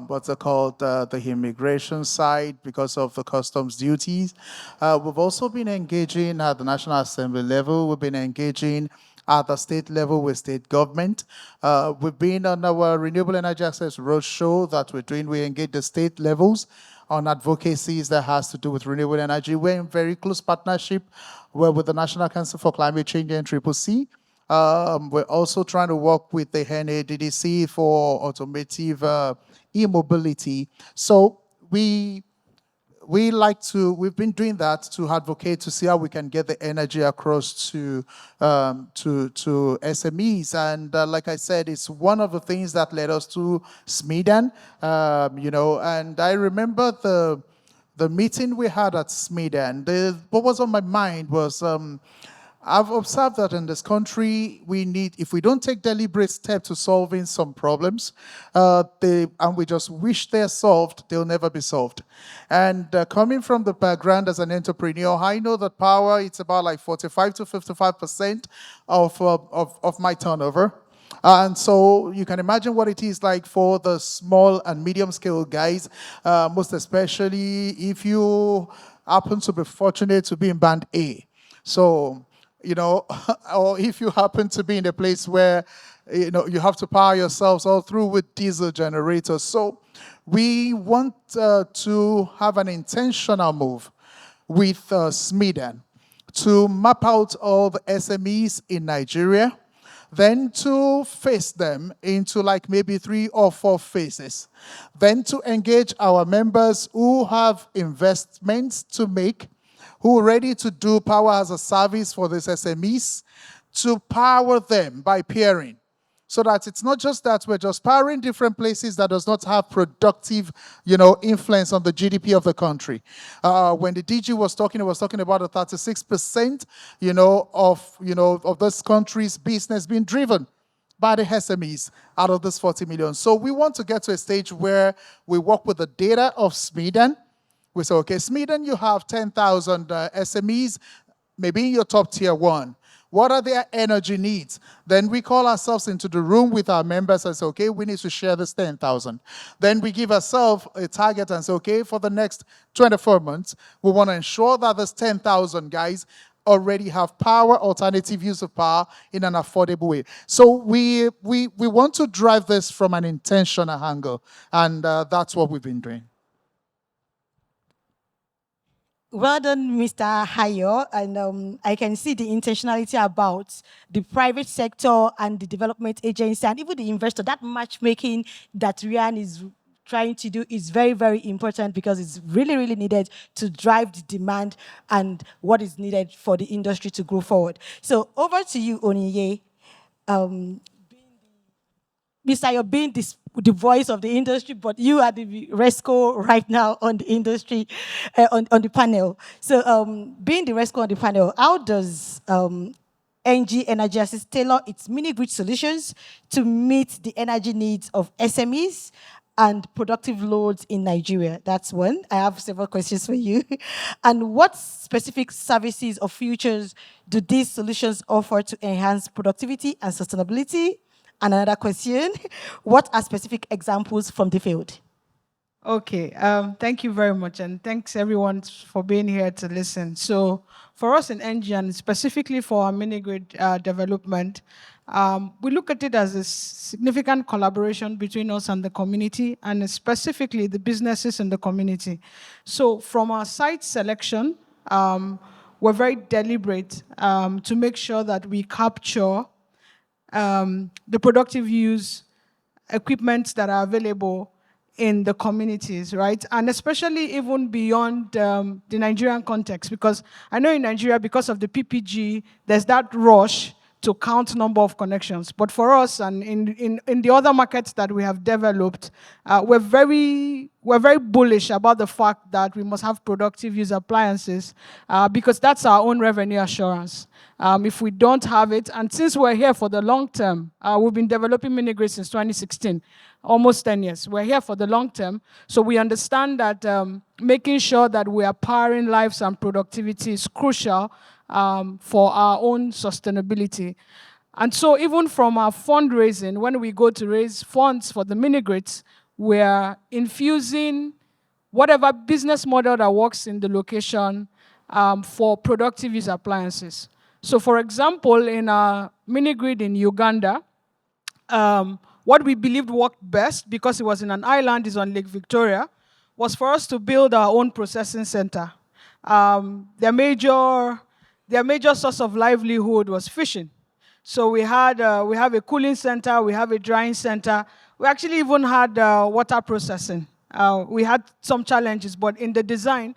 what's it called, the immigration side, because of the customs duties. We've also been engaging at the National Assembly level. We've been engaging at the state level with state government. We've been on our Renewable Energy Access Roadshow that we're doing. We engage the state levels on advocacies that has to do with renewable energy. We're in very close partnership with the National Council for Climate Change and CCC. We're also trying to work with the NADDC for automotive e-mobility. So we've been doing that to advocate to see how we can get the energy across to SMEs. And like I said, it's one of the things that led us to SMEDAN, and I remember the meeting we had at SMEDAN. What was on my mind was, I've observed that in this country, if we don't take deliberate steps to solving some problems, and we just wish they're solved, they'll never be solved. And coming from the background as an entrepreneur, I know that power, it's about like 45 to 55% of my turnover. And so you can imagine what it is like for the small and medium scale guys, most especially if you happen to be fortunate to be in band A. So, or if you happen to be in a place where, you have to power yourselves all through with diesel generators. So we want to have an intentional move with SMEDAN. to map out all the SMEs in Nigeria, then to phase them into like maybe 3 or 4 phases, then to engage our members who have investments to make, who are ready to do power as a service for these SMEs, to power them by peering. So that it's not just that we're just powering different places that does not have productive, influence on the GDP of the country. When the DG was talking, he was talking about the 36%, of this country's business being driven by the SMEs out of this 40 million. So we want to get to a stage where we work with the data of SMEDAN. We say, okay, SMEDAN, you have 10,000 SMEs, maybe in your top tier 1. What are their energy needs? Then we call ourselves into the room with our members and say, okay, we need to share this 10,000. Then we give ourselves a target and say, okay, for the next 24 months, we want to ensure that this 10,000 guys already have power, alternative use of power in an affordable way. So we want to drive this from an intentional angle, and that's what we've been doing. Well done, Mr. Hayo, and I can see the intentionality about the private sector and the development agency and even the investor. That matchmaking that Ryan is trying to do is very, very important because it's really, really needed to drive the demand and what is needed for the industry to go forward. So over to you, Oniye. Mr. You're being the voice of the industry, but you are the RESCO right now on the industry, on the panel. So being the RESCO on the panel, how does NG Energy Assist tailor its mini-grid solutions to meet the energy needs of SMEs and productive loads in Nigeria? That's one. I have several questions for you. And what specific services or features do these solutions offer to enhance productivity and sustainability? And another question, what are specific examples from the field? Okay, thank you very much, and thanks everyone for being here to listen. So for us in NG, and specifically for our mini-grid development, we look at it as a significant collaboration between us and the community, and specifically the businesses in the community. So from our site selection, we're very deliberate to make sure that we capture the productive use equipment that are available in the communities, right? And especially even beyond the Nigerian context, because I know in Nigeria, because of the PPG, there's that rush to count number of connections. But for us, and in the other markets that we have developed, we're very bullish about the fact that we must have productive use appliances because that's our own revenue assurance. If we don't have it, and since we're here for the long term, we've been developing mini-grids since 2016, almost 10 years. We're here for the long term, so we understand that making sure that we are powering lives and productivity is crucial for our own sustainability. And so even from our fundraising, when we go to raise funds for the mini-grids, we're infusing whatever business model that works in the location for productive use appliances. So for example, in our mini-grid in Uganda, what we believed worked best, because it was in an island, is on Lake Victoria, was for us to build our own processing center. Their major source of livelihood was fishing. So we have a cooling center, we have a drying center. We actually even had water processing. We had some challenges, but in the design,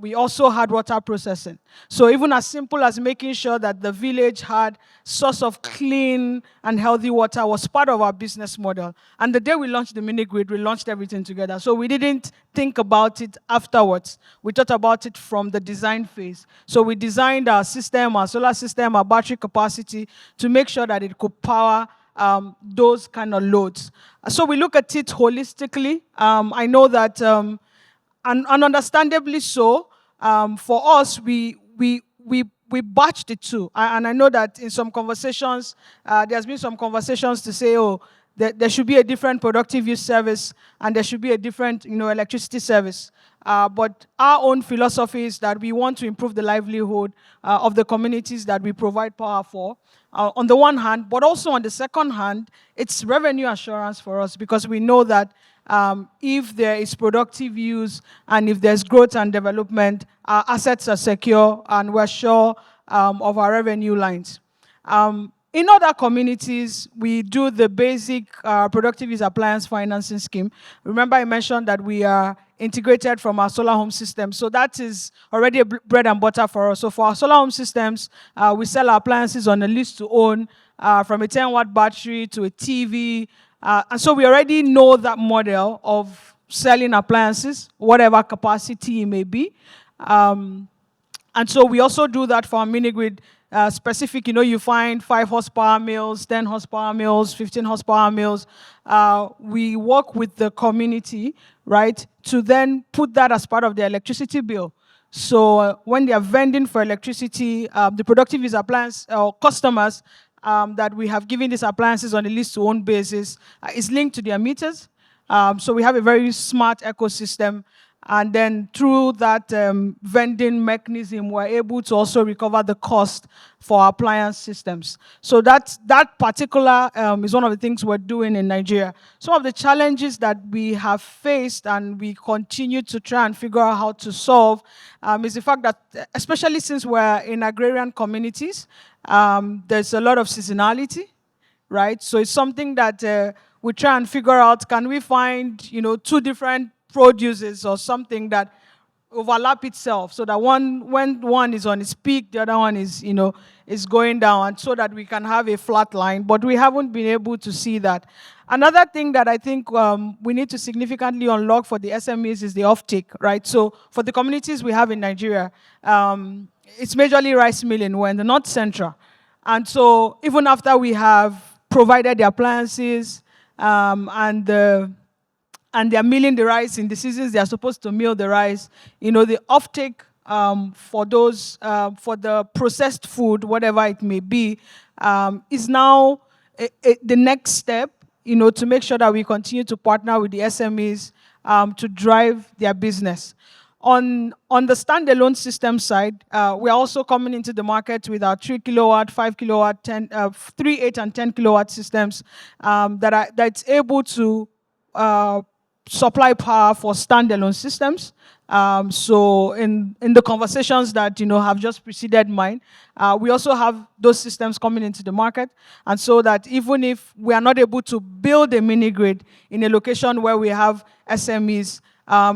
we also had water processing. So even as simple as making sure that the village had source of clean and healthy water was part of our business model. And the day we launched the mini-grid, we launched everything together. So we didn't think about it afterwards. We thought about it from the design phase. So we designed our system, our solar system, our battery capacity to make sure that it could power those kind of loads. So we look at it holistically. I know that and understandably so, for us, we batched it too. And I know that in some conversations, there's been some conversations to say, oh, there should be a different productive use service and there should be a different electricity service. But our own philosophy is that we want to improve the livelihood of the communities that we provide power for, on the one hand, but also on the second hand, it's revenue assurance for us because we know that if there is productive use and if there's growth and development, our assets are secure and we're sure of our revenue lines. In other communities, we do the basic productive use appliance financing scheme. Remember I mentioned that we are integrated from our solar home system. So that is already a bread and butter for us. So for our solar home systems, we sell our appliances on a lease to own, from a 10-watt battery to a TV. And so we already know that model of selling appliances, whatever capacity it may be. And so we also do that for our mini-grid specific. You find 5 horsepower mills, 10 horsepower mills, 15 horsepower mills. We work with the community, right, to then put that as part of their electricity bill. So when they are vending for electricity, the productive use appliance customers that we have given these appliances on a lease-to-own basis is linked to their meters. So we have a very smart ecosystem. And then through that vending mechanism, we're able to also recover the cost for our appliance systems. So that particular is one of the things we're doing in Nigeria. Some of the challenges that we have faced and we continue to try and figure out how to solve is the fact that, especially since we're in agrarian communities, there's a lot of seasonality, right? So it's something that we try and figure out, can we find, 2 different produces or something that overlap itself, so that when one is on its peak, the other one is, is going down, and so that we can have a flat line. But we haven't been able to see that. Another thing that I think we need to significantly unlock for the SMEs is the offtake, right? So for the communities we have in Nigeria, it's majorly rice milling. We're in the North Central. And so even after we have provided the appliances and they're milling the rice in the seasons they are supposed to mill the rice, the offtake for those, for the processed food, whatever it may be, is now the next step, to make sure that we continue to partner with the SMEs to drive their business. On the standalone system side, we're also coming into the market with our 3 kilowatt, 5 kilowatt, 3, 8, and 10 kilowatt systems that's able to supply power for standalone systems. So in the conversations that have just preceded mine, we also have those systems coming into the market, and so that even if we are not able to build a mini grid in a location where we have SMEs,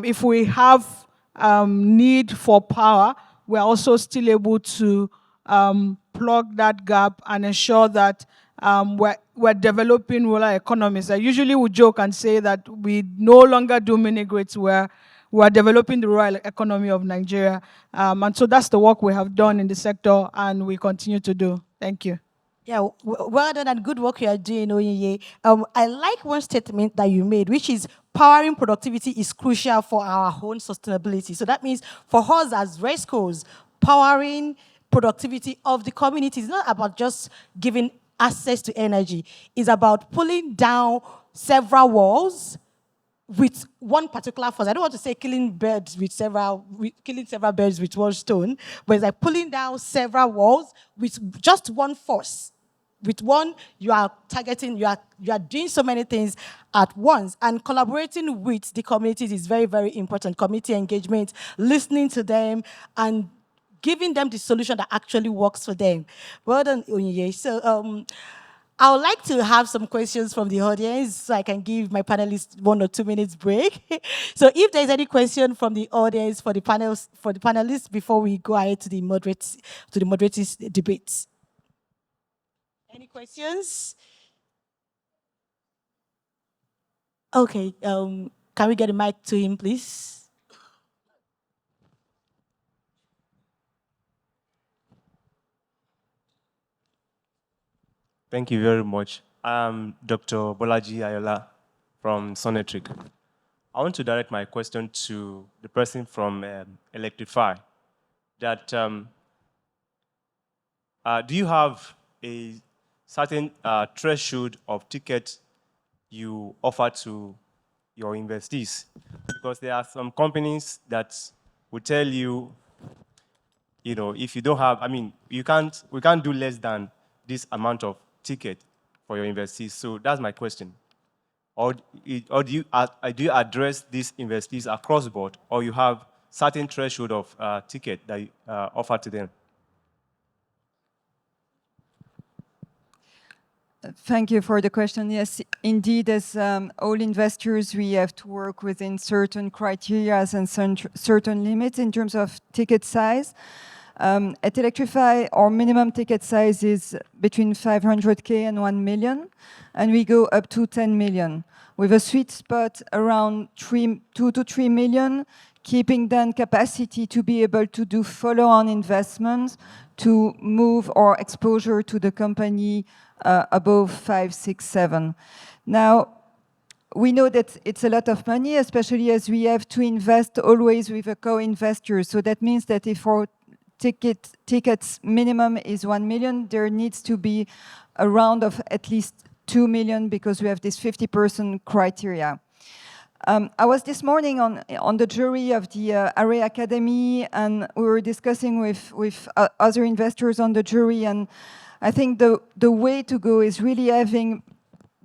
if we have need for power, we're also still able to plug that gap and ensure that we're developing rural economies. I usually would joke and say that we no longer do mini grids, we're developing the rural economy of Nigeria. And so that's the work we have done in the sector and we continue to do. Thank you. Yeah, well done and good work you are doing, Onyinye. I like one statement that you made, which is powering productivity is crucial for our own sustainability. So that means for us as RESCOs, powering productivity of the community is not about just giving access to energy. It's about pulling down several walls with one particular force. I don't want to say killing several birds with one stone, but it's like pulling down several walls with just one force. With one, you are targeting, you are doing so many things at once, and collaborating with the communities is very, very important. Community engagement, listening to them, and giving them the solution that actually works for them. Well done, Onyinye. So I would like to have some questions from the audience so I can give my panelists 1 or 2 minutes break. So if there's any question from the audience for the panelists before we go ahead to the moderators' debates. Any questions? Okay, can we get a mic to him, please? Thank you very much. I'm Dr. Bolaji Ayola from Énergétique. I want to direct my question to the person from Electrify. That do you have a certain threshold of tickets you offer to your investees? Because there are some companies that will tell you, if you don't have, we can't do less than this amount of ticket for your investees. So that's my question. or do you address these investees across the board, or you have certain threshold of ticket that you offer to them? Thank you for the question. Yes, indeed, as all investors, we have to work within certain criteria and certain limits in terms of ticket size. At Electrify, our minimum ticket size is between 500K and 1 million, and we go up to 10 million, with a sweet spot around 2 to 3 million, keeping then capacity to be able to do follow-on investments to move our exposure to the company above 5, 6, 7. Now, we know that it's a lot of money, especially as we have to invest always with a co-investor. So that means that if our tickets minimum is 1 million, there needs to be a round of at least 2 million because we have this 50% criteria. I was this morning on the jury of the ARE Academy, and we were discussing with other investors on the jury, and I think the way to go is really having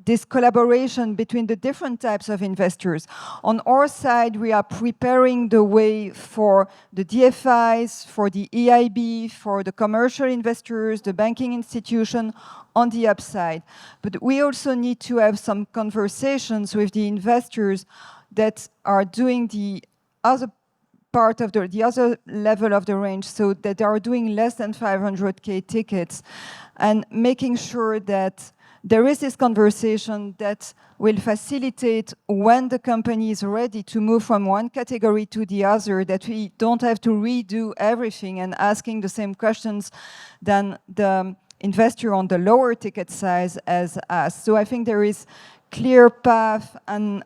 this collaboration between the different types of investors. On our side, we are preparing the way for the DFIs, for the EIB, for the commercial investors, the banking institution on the upside. But we also need to have some conversations with the investors that are doing the other part of the other level of the range, so that they are doing less than 500K tickets, and making sure that there is this conversation that will facilitate when the company is ready to move from one category to the other, that we don't have to redo everything and asking the same questions than the investor on the lower ticket size as us. So I think there is clear path and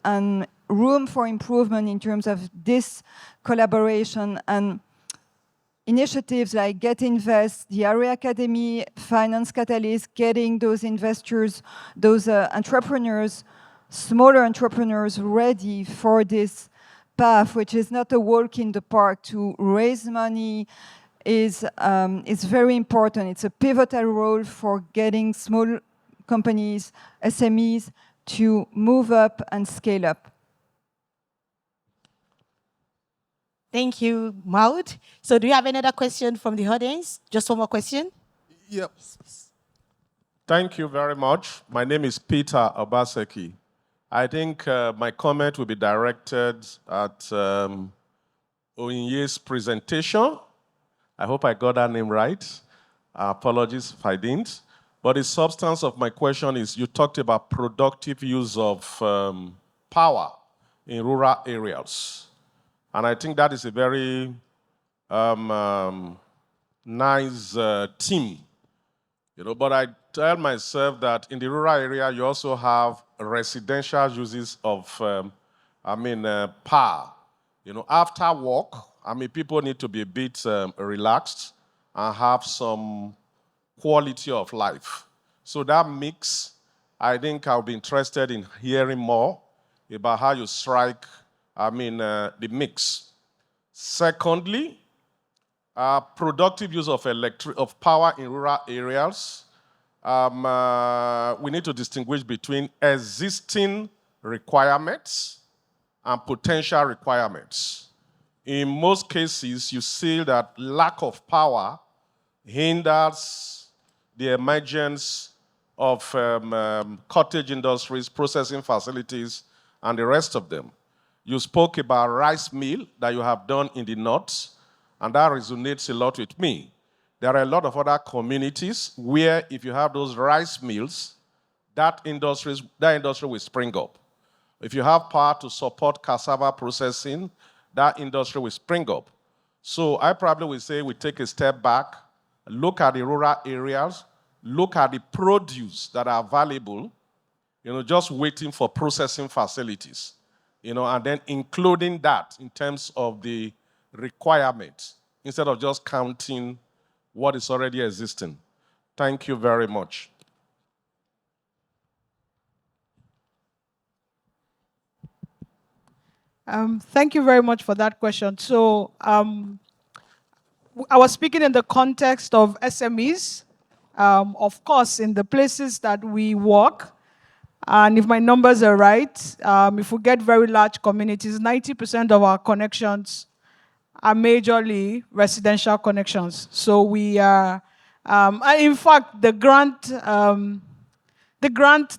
room for improvement in terms of this collaboration, and initiatives like Get Invest, the ARE Academy, Finance Catalyst, getting those investors, those entrepreneurs, smaller entrepreneurs ready for this path, which is not a walk in the park. To raise money is very important. It's a pivotal role for getting small companies, SMEs, to move up and scale up. Thank you, Maud. So do you have another question from the audience? Just one more question? Yep. Thank you very much. My name is Peter Obaseki. I think my comment will be directed at Onye's presentation. I hope I got that name right. Apologies if I didn't. But the substance of my question is, you talked about productive use of power in rural areas. And I think that is a very nice theme. But I tell myself that in the rural area, you also have residential uses of power. After work, people need to be a bit relaxed and have some quality of life. So that mix, I think I'll be interested in hearing more about how you strike the mix. Secondly, productive use of power in rural areas. We need to distinguish between existing requirements and potential requirements. In most cases, you see that lack of power hinders the emergence of cottage industries, processing facilities, and the rest of them. You spoke about rice mill that you have done in the north, and that resonates a lot with me. There are a lot of other communities where if you have those rice mills, that industry will spring up. If you have power to support cassava processing, that industry will spring up. So I probably will say we take a step back, look at the rural areas, look at the produce that are available, just waiting for processing facilities. And then including that in terms of the requirements, instead of just counting what is already existing. Thank you very much. Thank you very much for that question. So I was speaking in the context of SMEs. Of course, in the places that we work, And if my numbers are right, if we get very large communities, 90% of our connections are majorly residential connections. So we are, in fact, the grant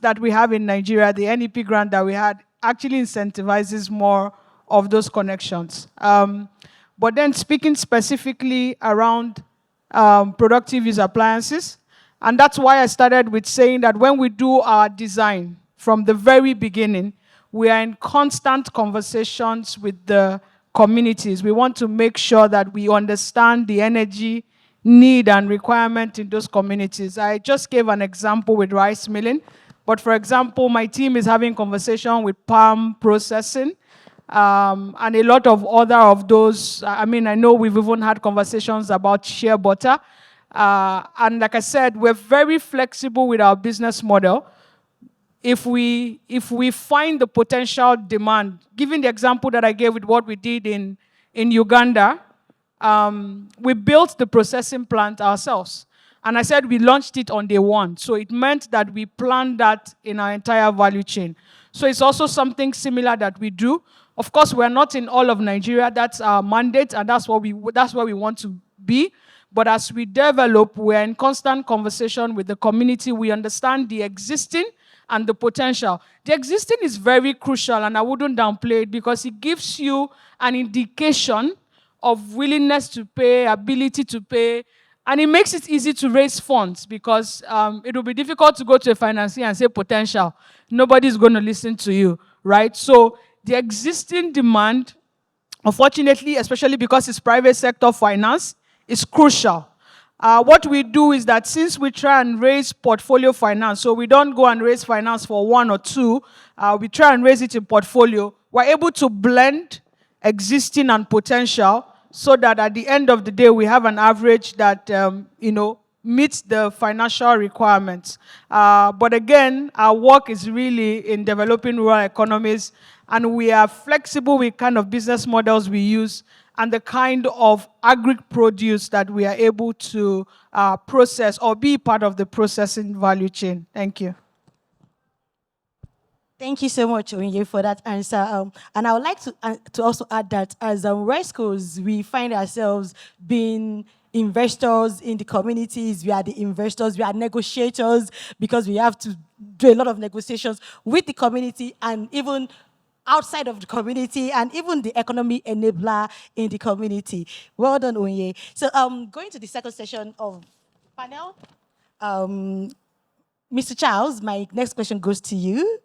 that we have in Nigeria, the NEP grant that we had, actually incentivizes more of those connections. But then speaking specifically around productive use appliances, and that's why I started with saying that when we do our design from the very beginning, we are in constant conversations with the communities. We want to make sure that we understand the energy need and requirement in those communities. I just gave an example with rice milling, but for example, my team is having conversation with palm processing, and a lot of other of those. I mean, I know we've even had conversations about shea butter. And like I said, we're very flexible with our business model. If we find the potential demand, given the example that I gave with what we did in Uganda, we built the processing plant ourselves. And I said we launched it on day one. So it meant that we planned that in our entire value chain. So it's also something similar that we do. Of course, we're not in all of Nigeria. That's our mandate, and that's where we want to be. But as we develop, we're in constant conversation with the community. We understand the existing and the potential. The existing is very crucial, and I wouldn't downplay it because it gives you an indication of willingness to pay, ability to pay, and it makes it easy to raise funds because it will be difficult to go to a financier and say potential. Nobody's going to listen to you, right? So the existing demand, unfortunately, especially because it's private sector finance, is crucial. What we do is that since we try and raise portfolio finance, so we don't go and raise finance for one or two, we try and raise it in portfolio, we're able to blend existing and potential so that at the end of the day, we have an average that meets the financial requirements. But again, our work is really in developing rural economies, and we are flexible with kind of business models we use and the kind of agri-produce that we are able to process or be part of the processing value chain. Thank you. Thank you so much, Onye, for that answer. And I would like to also add that as RESCOs, we find ourselves being investors in the communities. We are the investors, we are negotiators, because we have to do a lot of negotiations with the community and even outside of the community, and even the economy enabler in the community. Well done, Onye. So going to the second session of the panel, Mr. Charles, my next question goes to you.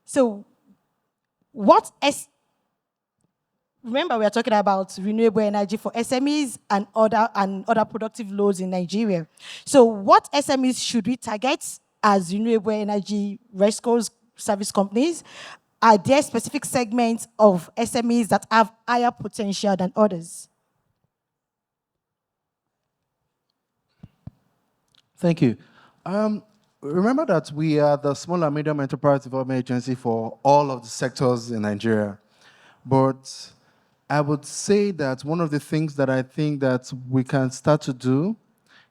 So remember we are talking about renewable energy for SMEs and other productive loads in Nigeria. So what SMEs should we target as renewable energy RESCOs service companies? Are there specific segments of SMEs that have higher potential than others? Thank you. Remember that we are the Small and Medium Enterprise Development Agency for all of the sectors in Nigeria. But I would say that one of the things that I think that we can start to do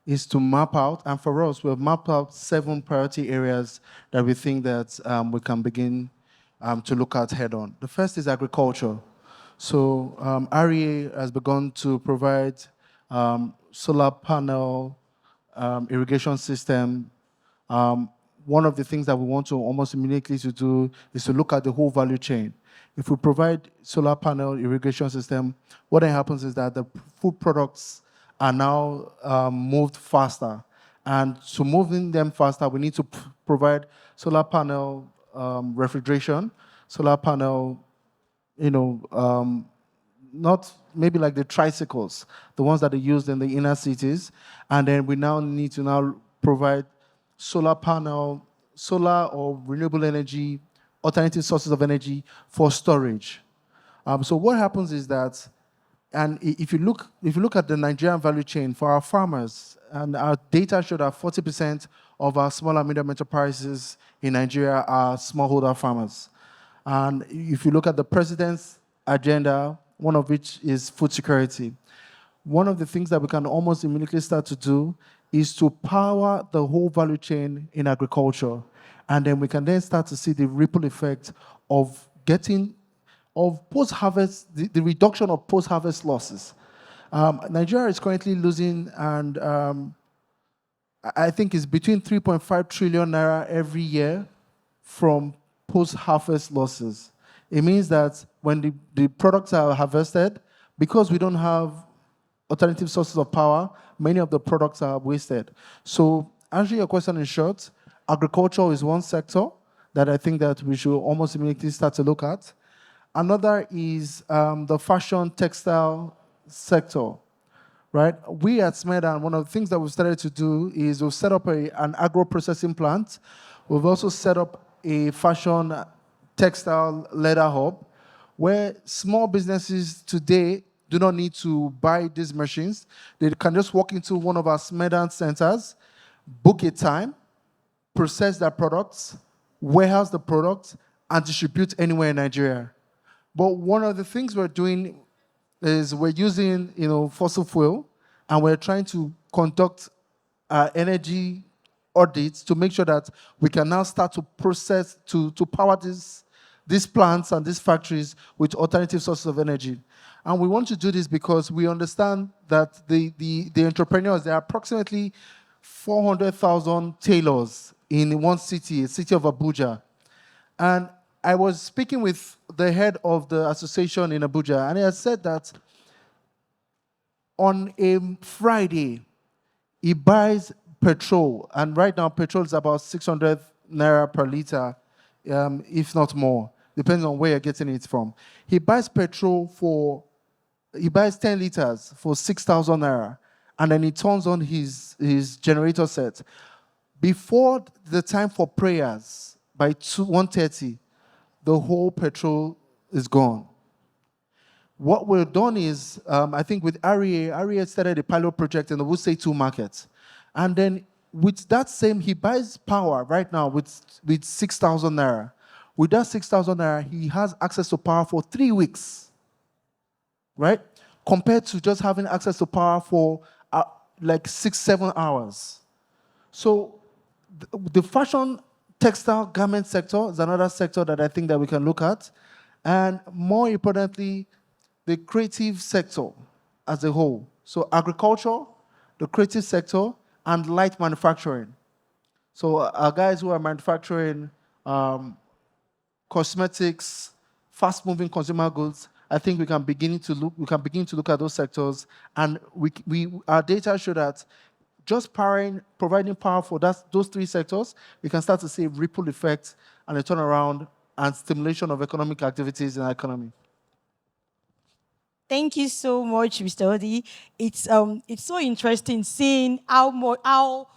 is to map out, and for us, we have mapped out 7 priority areas that we think that we can begin to look at head-on. The first is agriculture. So ARE has begun to provide solar panel irrigation system. One of the things that we want to almost immediately to do is to look at the whole value chain. If we provide solar panel irrigation system, what then happens is that the food products are now moved faster. And to moving them faster, we need to provide solar panel refrigeration, solar panel, not maybe like the tricycles, the ones that are used in the inner cities. And then we now need to provide solar panel, solar or renewable energy, alternative sources of energy for storage. So what happens is that, and if you look at the Nigerian value chain for our farmers, and our data show that 40% of our small and medium enterprises in Nigeria are smallholder farmers. And if you look at the president's agenda, one of which is food security, one of the things that we can almost immediately start to do is to power the whole value chain in agriculture. And then we can then start to see the ripple effect of post-harvest, the reduction of post-harvest losses. Nigeria is currently losing, and I think it's between 3.5 trillion naira every year from post-harvest losses. It means that when the products are harvested, because we don't have alternative sources of power, many of the products are wasted. So answering your question in short, agriculture is one sector that I think that we should almost immediately start to look at. Another is the fashion textile sector, right? We at SMEDAN, one of the things that we've started to do is we've set up an agro-processing plant. We've also set up a fashion textile leather hub where small businesses today do not need to buy these machines. They can just walk into one of our SMEDAN centers, book a time, process their products, warehouse the products, and distribute anywhere in Nigeria. But one of the things we're doing is we're using, fossil fuel, and we're trying to conduct energy audits to make sure that we can now start to process, to power these plants and these factories with alternative sources of energy. And we want to do this because we understand that the entrepreneurs, there are approximately 400,000 tailors in one city, the city of Abuja. And I was speaking with the head of the association in Abuja, and he has said that on a Friday, he buys petrol, and right now petrol is about 600 naira per liter, if not more, depending on where you're getting it from. He buys petrol he buys 10 liters for 6,000 naira, and then he turns on his generator set. Before the time for prayers, by 1:30, the whole petrol is gone. What we've done is, I think with ARE started a pilot project in the Wuse 2 market. And then with that same, he buys power right now with 6,000 naira. With that 6,000 naira, he has access to power for 3 weeks, right? Compared to just having access to power for like 6-7 hours. So the fashion, textile, garment sector is another sector that I think that we can look at. And more importantly, the creative sector as a whole. So agriculture, the creative sector, and light manufacturing. So our guys who are manufacturing cosmetics, fast-moving consumer goods, I think we can begin to look at those sectors, and our data show that just providing power for those 3 sectors, we can start to see a ripple effect and a turnaround and stimulation of economic activities in our economy. Thank you so much, Mr. Odi. It's so interesting seeing how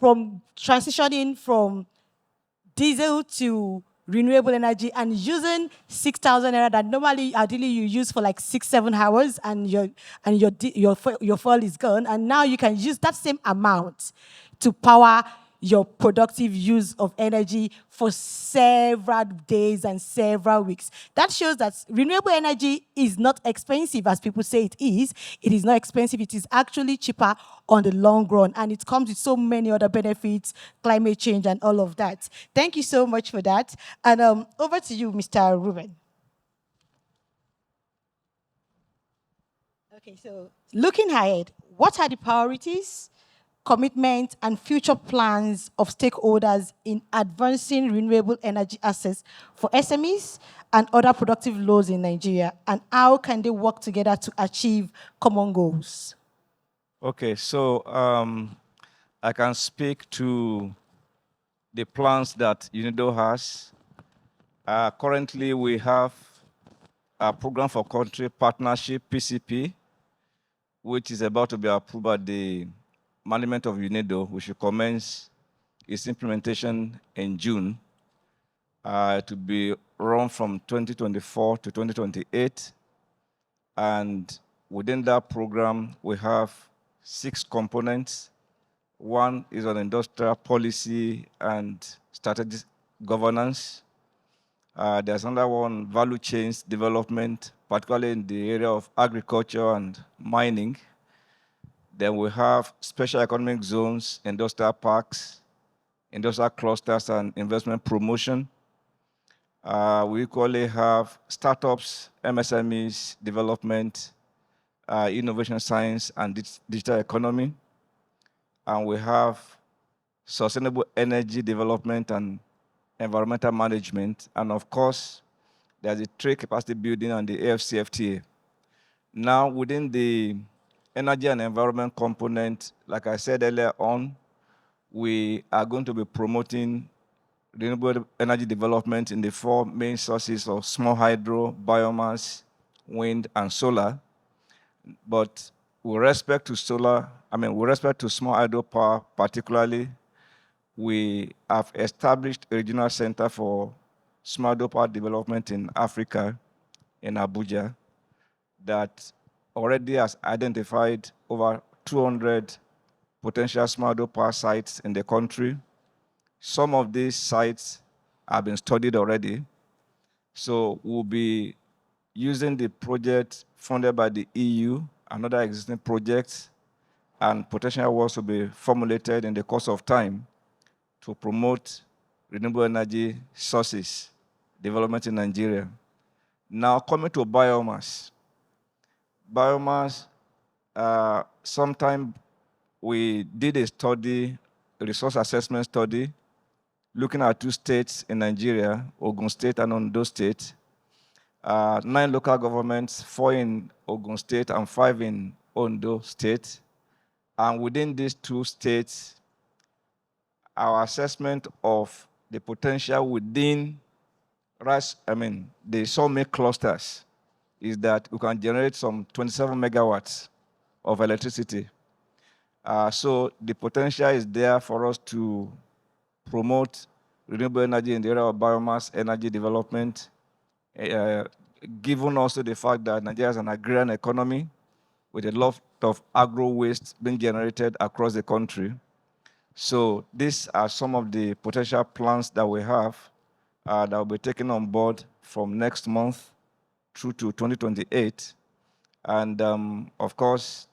from transitioning from diesel to renewable energy and using 6,000 naira that normally ideally you use for like 6-7 hours and your fuel is gone, and now you can use that same amount to power your productive use of energy for several days and several weeks. That shows that renewable energy is not expensive as people say it is. It is not expensive. It is actually cheaper on the long run, and it comes with so many other benefits, climate change and all of that. Thank you so much for that. And over to you, Mr. Ruben. Okay, so looking ahead, what are the priorities, commitment, and future plans of stakeholders in advancing renewable energy access for SMEs and other productive loads in Nigeria, and how can they work together to achieve common goals? Okay, so I can speak to the plans that UNIDO has. Currently, we have a program for country partnership, PCP, which is about to be approved by the management of UNIDO. We should commence its implementation in June to be run from 2024 to 2028. And within that program, we have 6 components. One is on industrial policy and strategic governance. There's another one, value chains development, particularly in the area of agriculture and mining. Then we have special economic zones, industrial parks, industrial clusters and investment promotion. We equally have startups, MSMEs, development, innovation science, and digital economy. And we have sustainable energy development and environmental management. And of course, there's the trade capacity building and the AFCFTA. Now, within the energy and environment component, like I said earlier on, we are going to be promoting renewable energy development in the 4 main sources of small hydro, biomass, wind, and solar. But with respect to solar, with respect to small hydro power particularly, we have established a regional center for small hydro power development in Africa, in Abuja, that already has identified over 200 potential small hydro power sites in the country. Some of these sites have been studied already. So we'll be using the project funded by the EU and other existing projects, and potential works will be formulated in the course of time to promote renewable energy sources development in Nigeria. Now, coming to biomass. Biomass, sometime we did a study, a resource assessment study, looking at 2 states in Nigeria, Ogun State and Ondo State, 9 local governments, 4 in Ogun State and 5 in Ondo State. And within these 2 states, our assessment of the potential within the sawmill clusters is that we can generate some 27 megawatts of electricity. So the potential is there for us to promote renewable energy in the area of biomass energy development, given also the fact that Nigeria is an agrarian economy with a lot of agro waste being generated across the country. So these are some of the potential plans that we have that will be taken on board from next month through to 2028. And of course,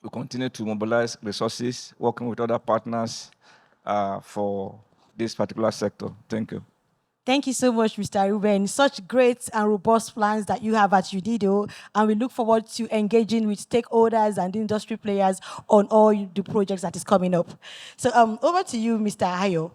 we continue to mobilize resources, working with other partners for this particular sector. Thank you. Thank you so much, Mr. Ruben. Such great and robust plans that you have at UDIDO, and we look forward to engaging with stakeholders and industry players on all the projects that is coming up. So over to you, Mr. Ayo.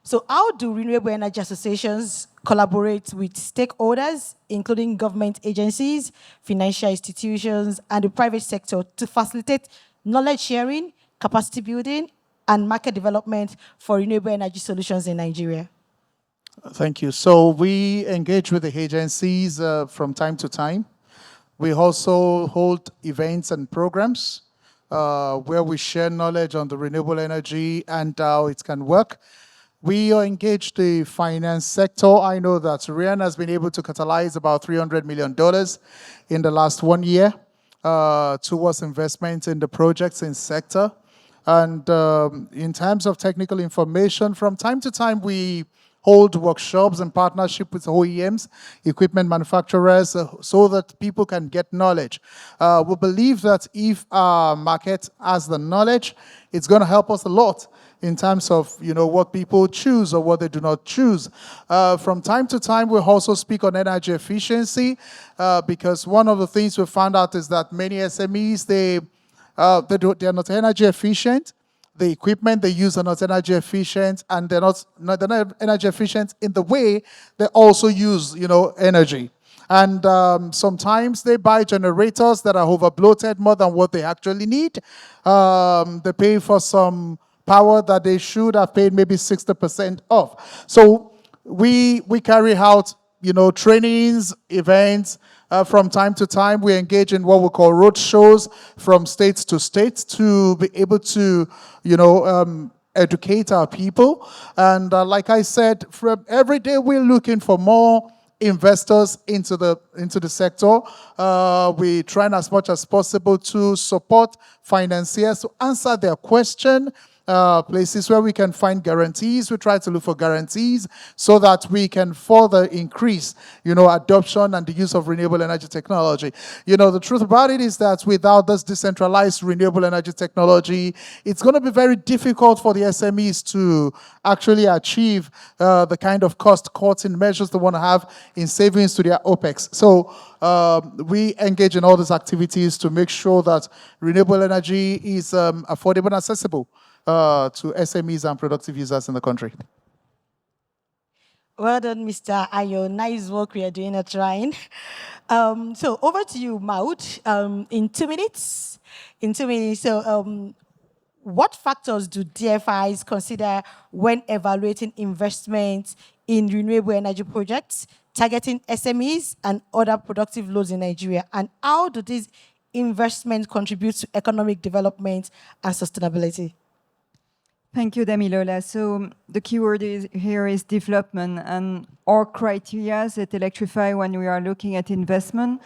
So how do renewable energy associations collaborate with stakeholders, including government agencies, financial institutions, and the private sector to facilitate knowledge sharing, capacity building, and market development for renewable energy solutions in Nigeria? Thank you. So we engage with the agencies from time to time. We also hold events and programs where we share knowledge on the renewable energy and how it can work. We engage the finance sector. I know that RIAN has been able to catalyze about $300 million in the last 1 year towards investment in the projects in sector. And in terms of technical information, from time to time, we hold workshops in partnership with OEMs, equipment manufacturers, so that people can get knowledge. We believe that if our market has the knowledge, it's going to help us a lot in terms of what people choose or what they do not choose. From time to time, we also speak on energy efficiency because one of the things we found out is that many SMEs, they're not energy efficient. The equipment they use are not energy efficient, and they're not energy efficient in the way they also use, energy. And sometimes they buy generators that are overbloated more than what they actually need. They pay for some power that they should have paid maybe 60% of. So we carry out, trainings, events. From time to time, we engage in what we call road shows from state to state to be able to, educate our people. And like I said, from every day we're looking for more investors into the sector. We try as much as possible to support financiers to answer their question places where we can find guarantees. We try to look for guarantees so that we can further increase, adoption and the use of renewable energy technology. The truth about it is that without this decentralized renewable energy technology, it's going to be very difficult for the SMEs to actually achieve the kind of cost-cutting measures they want to have in savings to their OPEX. So we engage in all these activities to make sure that renewable energy is affordable and accessible to SMEs and productive users in the country. Well done, Mr. Ayo. Nice work we are doing at Ryan. So over to you, Maud, in 2 minutes. So what factors do DFIs consider when evaluating investments in renewable energy projects, targeting SMEs and other productive loads in Nigeria? And how do these investments contribute to economic development and sustainability? Thank you, Damilola. So the keyword here is development, and our criteria at Electrify when we are looking at investment,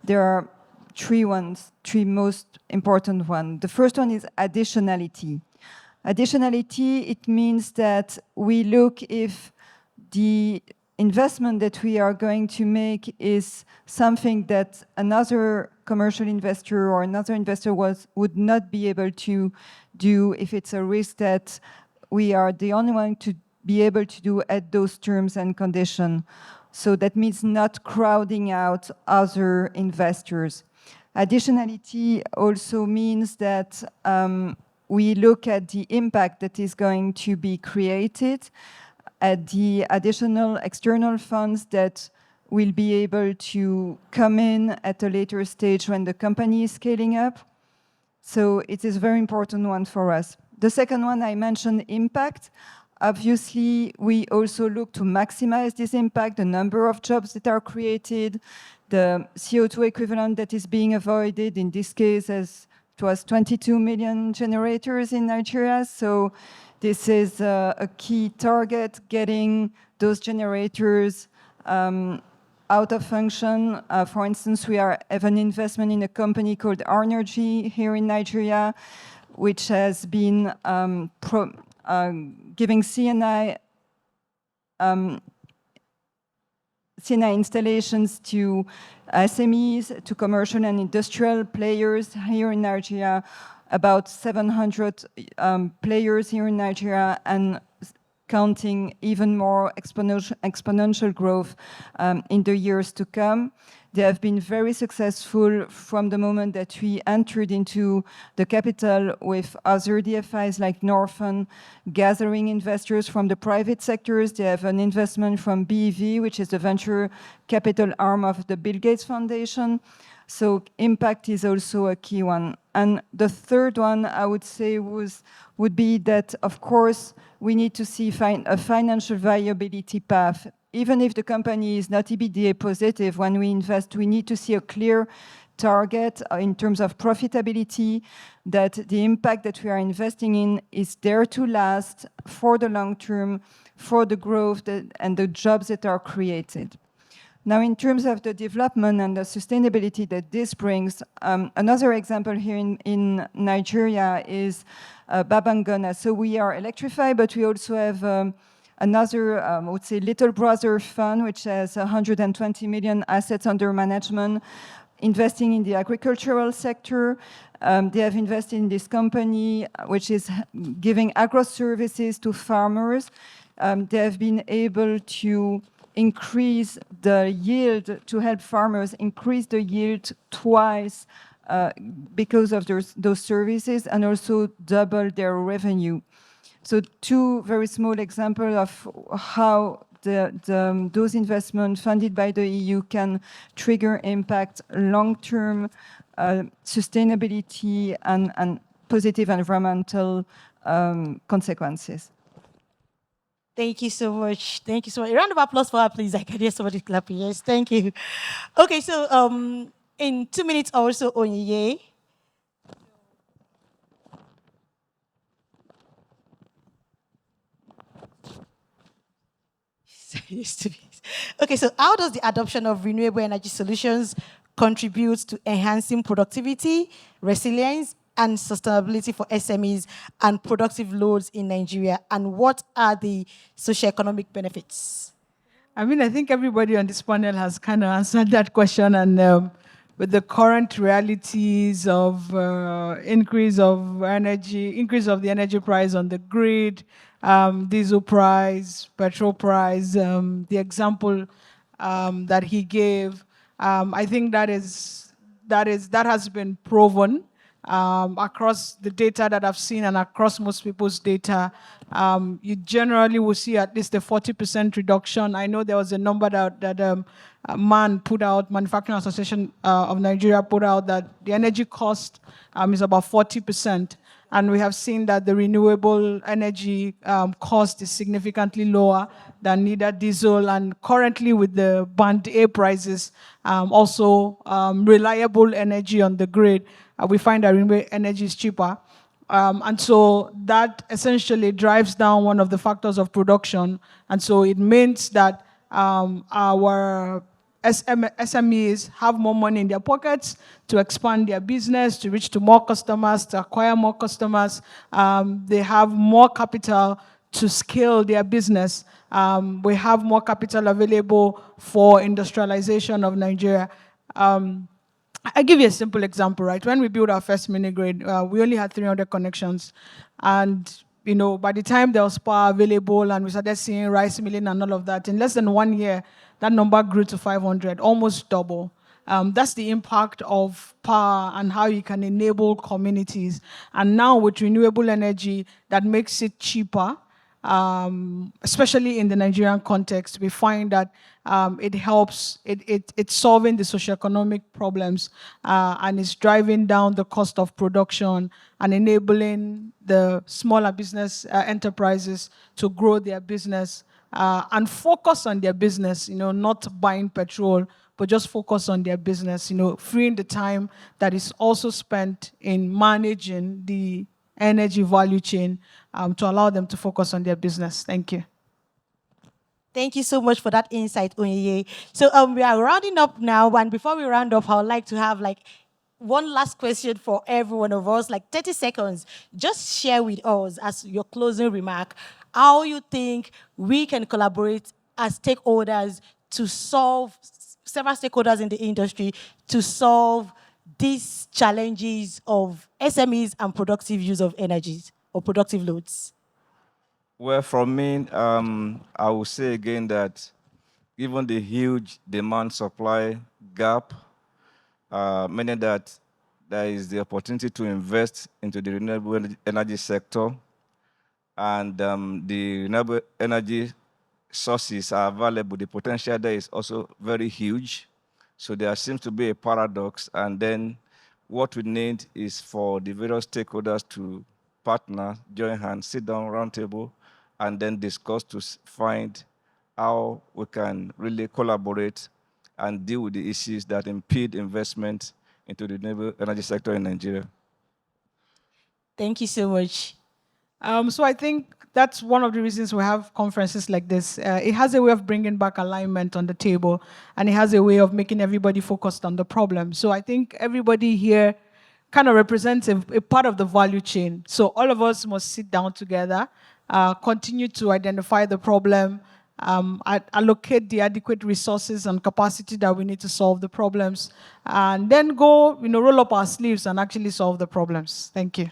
there are three most important ones. The first one is additionality. Additionality, it means that we look if the investment that we are going to make is something that another commercial investor or another investor would not be able to do, if it's a risk that we are the only one to be able to do at those terms and conditions. So that means not crowding out other investors. Additionality also means that we look at the impact that is going to be created, at the additional external funds that will be able to come in at a later stage when the company is scaling up. So it is a very important one for us. The second one, I mentioned impact. Obviously, we also look to maximize this impact, the number of jobs that are created, the CO2 equivalent that is being avoided. In this case, as it was 22 million generators in Nigeria. So this is a key target, getting those generators out of function. For instance, we have an investment in a company called ARE Energy here in Nigeria, which has been giving CNI installations to SMEs, to commercial and industrial players here in Nigeria, about 700 players here in Nigeria, and counting even more exponential growth in the years to come. They have been very successful from the moment that we entered into the capital with other DFIs like Northern, gathering investors from the private sectors. They have an investment from BEV, which is the venture capital arm of the Bill Gates Foundation. So impact is also a key one. And the third one, I would say, would be that, of course, we need to see a financial viability path. Even if the company is not EBITDA positive, when we invest, we need to see a clear target in terms of profitability, that the impact that we are investing in is there to last for the long term, for the growth and the jobs that are created. Now, in terms of the development and the sustainability that this brings, another example here in Nigeria is Babangona. So we are Electrify, but we also have another, I would say, little brother fund, which has 120 million assets under management, investing in the agricultural sector. They have invested in this company, which is giving agro services to farmers. They have been able to increase the yield, to help farmers increase the yield twice because of those services, and also double their revenue. So two very small examples of how those investments funded by the EU can trigger impact, long-term sustainability, and positive environmental consequences. Thank you so much. Thank you so much. A round of applause for her, please. I can hear somebody clapping. Yes, thank you. Okay, so in 2 minutes also, Onyeye. Okay, so how does the adoption of renewable energy solutions contribute to enhancing productivity, resilience, and sustainability for SMEs and productive loads in Nigeria? And what are the socioeconomic benefits? I mean, I think everybody on this panel has kind of answered that question, and with the current realities of increase of the energy price on the grid, diesel price, petrol price, the example that he gave, I think that has been proven across the data that I've seen and across most people's data. You generally will see at least a 40% reduction. I know there was a number that MAN put out, Manufacturing Association of Nigeria put out, that the energy cost is about 40%. And we have seen that the renewable energy cost is significantly lower than neither diesel, and currently with the band A prices, also reliable energy on the grid, we find that renewable energy is cheaper. And so that essentially drives down one of the factors of production. And so it means that our SMEs have more money in their pockets to expand their business, to reach to more customers, to acquire more customers. They have more capital to scale their business. We have more capital available for industrialization of Nigeria. I'll give you a simple example, right? When we built our first mini grid, we only had 300 connections. And by the time there was power available and we started seeing rice milling and all of that, in less than 1 year, that number grew to 500, almost double. That's the impact of power and how you can enable communities. And now with renewable energy, that makes it cheaper, especially in the Nigerian context. We find that it helps, it's solving the socioeconomic problems, and it's driving down the cost of production and enabling the smaller business enterprises to grow their business and focus on their business, not buying petrol, but just focus on their business, freeing the time that is also spent in managing the energy value chain to allow them to focus on their business. Thank you. Thank you so much for that insight, Onyeye. So we are rounding up now, and before we round up, I would like to have one last question for every one of us, 30 seconds. Just share with us as your closing remark how you think we can collaborate as stakeholders to solve, several stakeholders in the industry, to solve these challenges of SMEs and productive use of energies or productive loads. Well, from me, I will say again that given the huge demand-supply gap, meaning that there is the opportunity to invest into the renewable energy sector, and the renewable energy sources are available, the potential there is also very huge. So there seems to be a paradox, and then what we need is for the various stakeholders to partner, join hands, sit down round table, and then discuss to find how we can really collaborate and deal with the issues that impede investment into the renewable energy sector in Nigeria. Thank you so much. So I think that's one of the reasons we have conferences like this. It has a way of bringing back alignment on the table, and it has a way of making everybody focused on the problem. So I think everybody here kind of represents a part of the value chain. So all of us must sit down together, continue to identify the problem, allocate the adequate resources and capacity that we need to solve the problems, and then go, roll up our sleeves and actually solve the problems. Thank you.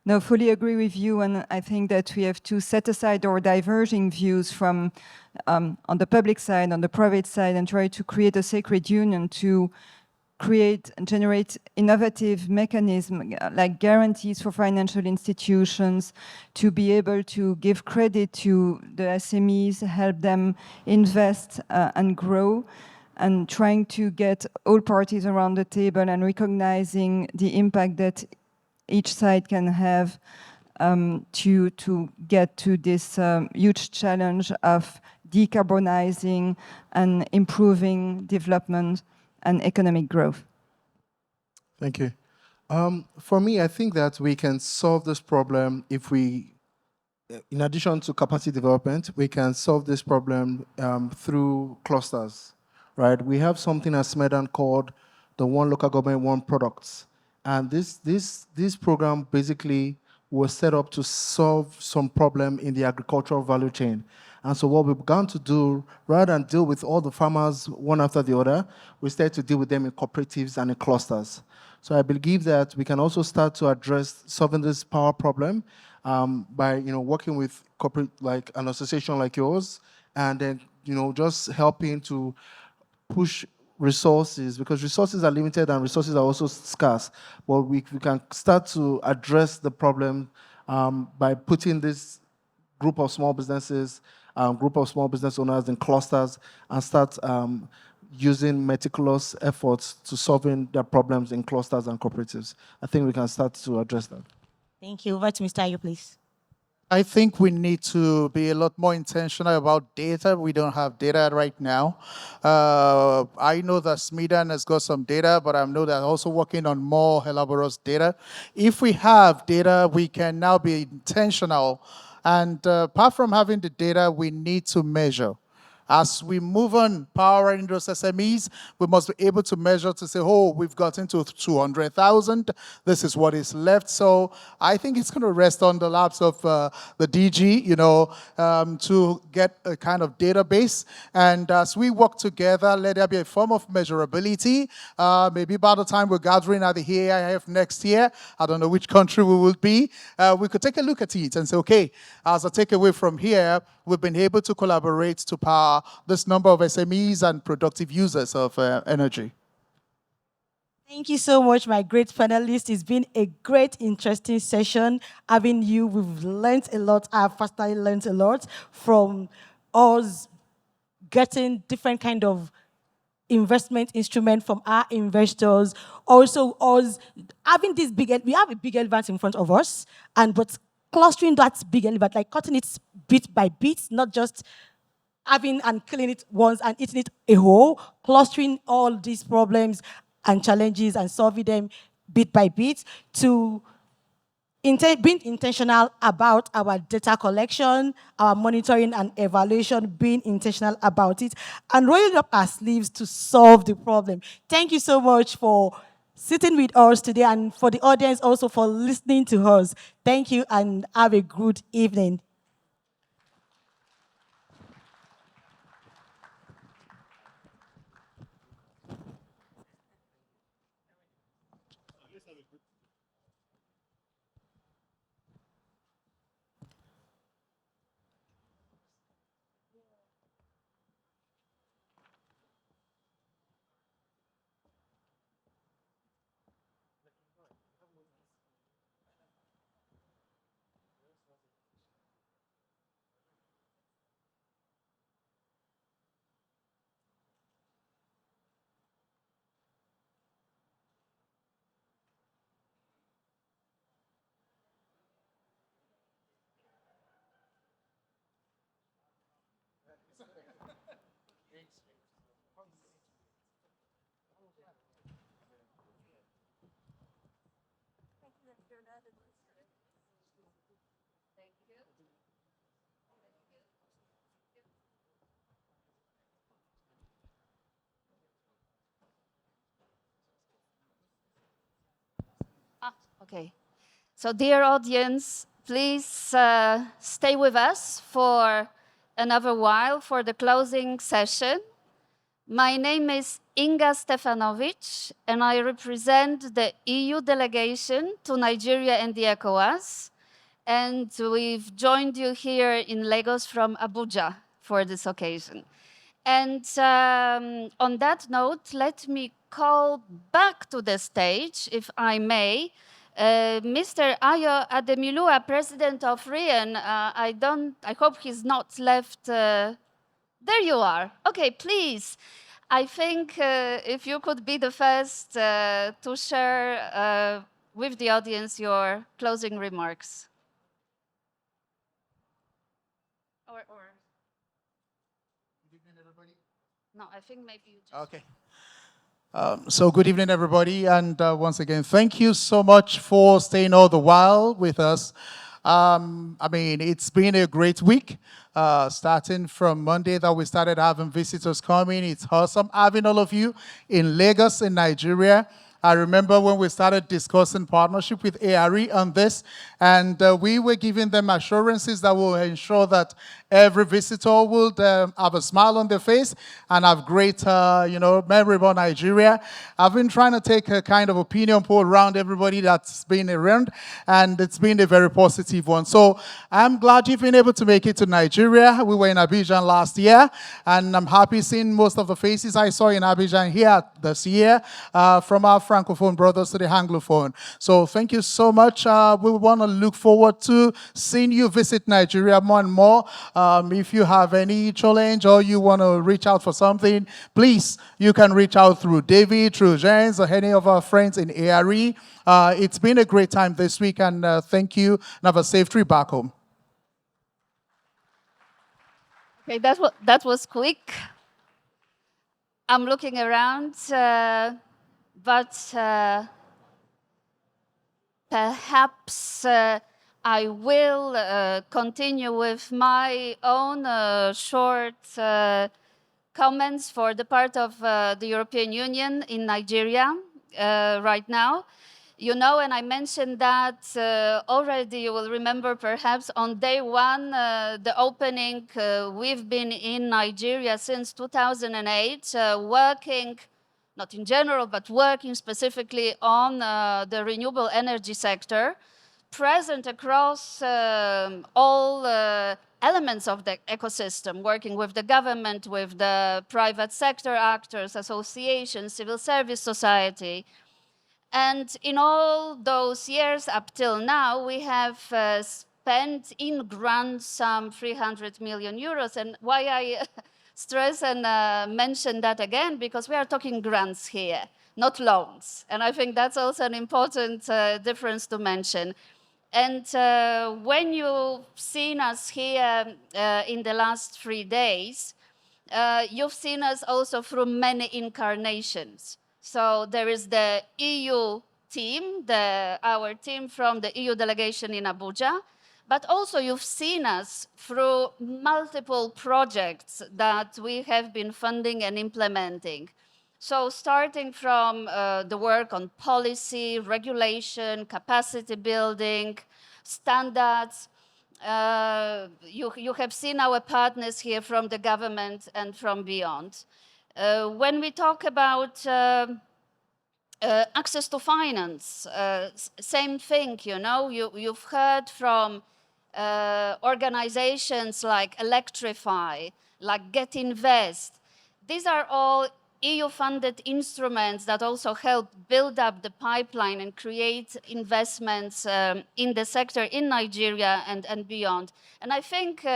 No, fully agree with you, and I think that we have to set aside our diverging views from on the public side, on the private side, and try to create a sacred union to create and generate innovative mechanisms like guarantees for financial institutions to be able to give credit to the SMEs, help them invest and grow, and trying to get all parties around the table and recognizing the impact that each side can have to get to this huge challenge of decarbonizing and improving development and economic growth. Thank you. For me, I think that we can solve this problem if we, in addition to capacity development, we can solve this problem through clusters, right? We have something at SMEDAN called the One Local Government, One Products. And this program basically was set up to solve some problem in the agricultural value chain. And so what we began to do, rather than deal with all the farmers one after the other, we started to deal with them in cooperatives and in clusters. So I believe that we can also start to address solving this power problem by working with corporate, like an association like yours, and then just helping to push resources, because resources are limited and resources are also scarce. But we can start to address the problem by putting this group of small businesses, group of small business owners in clusters, and start using meticulous efforts to solving their problems in clusters and cooperatives. I think we can start to address that. Thank you. Over to Mr. Ayo, please. I think we need to be a lot more intentional about data. We don't have data right now. I know that SMEDAN has got some data, but I know they're also working on more elaborate data. If we have data, we can now be intentional. And apart from having the data, we need to measure. As we move on powering those SMEs, we must be able to measure to say, oh, we've gotten to 200,000. This is what is left. So I think it's going to rest on the laps of the DG, to get a kind of database. And as we work together, let there be a form of measurability. Maybe by the time we're gathering at the EAIF next year, I don't know which country we will be, we could take a look at it and say, okay, as a takeaway from here, we've been able to collaborate to power this number of SMEs and productive users of energy. Thank you so much, my great panelists. It's been a great, interesting session. Having you, we've learned a lot. I've personally learned a lot from us getting different kind of investment instrument from our investors. Also, us having this we have a big elephant in front of us, but clustering that big elephant, like cutting it bit by bit, not just having and killing it once and eating it a whole, clustering all these problems and challenges and solving them bit by bit, to being intentional about our data collection, our monitoring and evaluation, being intentional about it, and rolling up our sleeves to solve the problem. Thank you so much for sitting with us today, and for the audience also for listening to us. Thank you and have a good evening. Okay. So, dear audience, please stay with us for another while for the closing session. My name is Inga Stefanovic, and I represent the EU delegation to Nigeria and the ECOWAS. And we've joined you here in Lagos from Abuja for this occasion. And on that note, let me call back to the stage, if I may, Mr. Ayo Ademilua, President of Höhn. I hope he's not left. There you are. Okay, please. I think if you could be the first to share with the audience your closing remarks. Or no, I think maybe you just... Okay. So good evening, everybody. And once again, thank you so much for staying all the while with us. I mean, it's been a great week, starting from Monday that we started having visitors coming. It's awesome having all of you in Lagos, in Nigeria. I remember when we started discussing partnership with ARE on this, and we were giving them assurances that will ensure that every visitor would have a smile on their face and have great, memory about Nigeria. I've been trying to take a kind of opinion poll around everybody that's been around, and it's been a very positive one. So I'm glad you've been able to make it to Nigeria. We were in Abidjan last year, and I'm happy seeing most of the faces I saw in Abidjan here this year, from our Francophone brothers to the Anglophone. So thank you so much. We want to look forward to seeing you visit Nigeria more and more. If you have any challenge or you want to reach out for something, please, you can reach out through David, through James, or any of our friends in ARE. It's been a great time this week, and thank you, and have a safe trip back home. Okay, that was quick. I'm looking around, but perhaps I will continue with my own short comments for the part of the European Union in Nigeria right now. You know, and I mentioned that already, you will remember perhaps on day one, the opening, we've been in Nigeria since 2008, working, not in general, but working specifically on the renewable energy sector, present across all elements of the ecosystem, working with the government, with the private sector actors, associations, civil service society. And in all those years up till now, we have spent in grants some 300 million euros. And why I stress and mention that again, because we are talking grants here, not loans. And I think that's also an important difference to mention. And when you've seen us here in the last 3 days, you've seen us also through many incarnations. So there is the EU team, our team from the EU delegation in Abuja, but also you've seen us through multiple projects that we have been funding and implementing. So starting from the work on policy, regulation, capacity building, standards, you have seen our partners here from the government and from beyond. When we talk about access to finance, same thing, you know, you've heard from organizations like Electrify, like Get Invest. These are all EU-funded instruments that also help build up the pipeline and create investments in the sector in Nigeria and beyond. And I think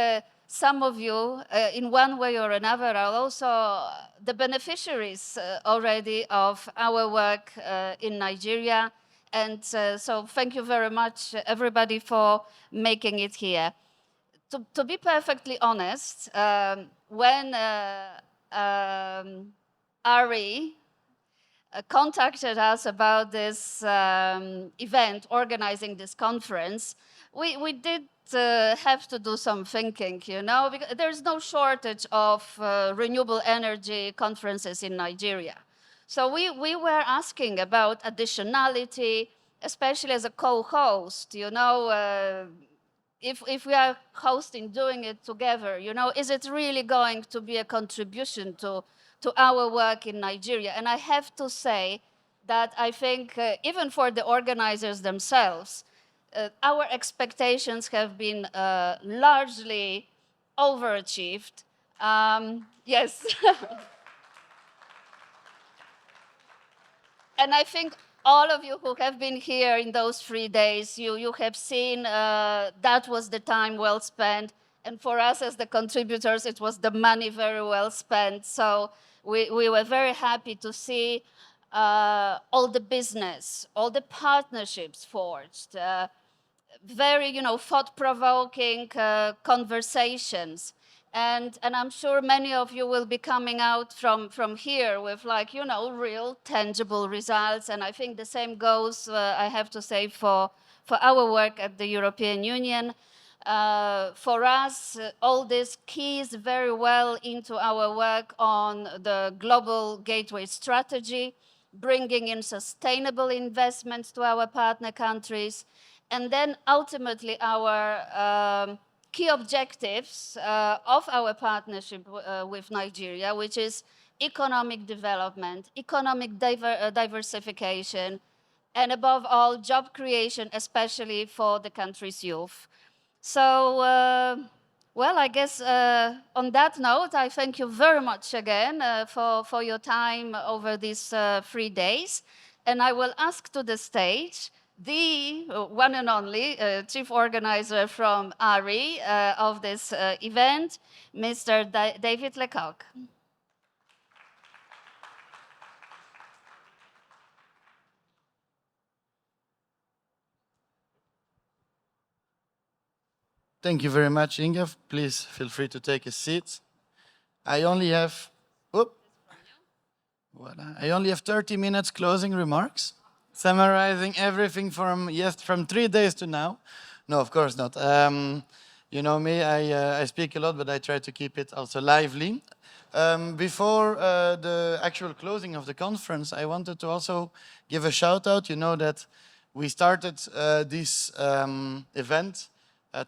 some of you, in one way or another, are also the beneficiaries already of our work in Nigeria. And so thank you very much, everybody, for making it here. To be perfectly honest, when ARE contacted us about this event, organizing this conference, we did have to do some thinking, you know, because there's no shortage of renewable energy conferences in Nigeria. So we were asking about additionality, especially as a co-host, you know, if we are hosting, doing it together, you know, is it really going to be a contribution to our work in Nigeria? And I have to say that I think even for the organizers themselves, our expectations have been largely overachieved. Yes. And I think all of you who have been here in those 3 days, you have seen that was the time well spent. And for us as the contributors, it was the money very well spent. So we were very happy to see all the business, all the partnerships forged, very, you know, thought-provoking conversations. And I'm sure many of you will be coming out from here with, like, you know, real tangible results. And I think the same goes, I have to say, for our work at the European Union. For us, all this keys very well into our work on the global gateway strategy, bringing in sustainable investments to our partner countries, and then ultimately our key objectives of our partnership with Nigeria, which is economic development, economic diversification, and above all, job creation, especially for the country's youth. So, well, I guess on that note, I thank you very much again for your time over these 3 days. And I will ask to the stage the one and only chief organizer from ARE of this event, Mr. David Lecoq. Thank you very much, Inga. Please feel free to take a seat. I only have, I only have 30 minutes closing remarks, summarizing everything from 3 days to now. No, of course not. You know me, I speak a lot, but I try to keep it also lively. Before the actual closing of the conference, I wanted to also give a shout out. You know that we started this event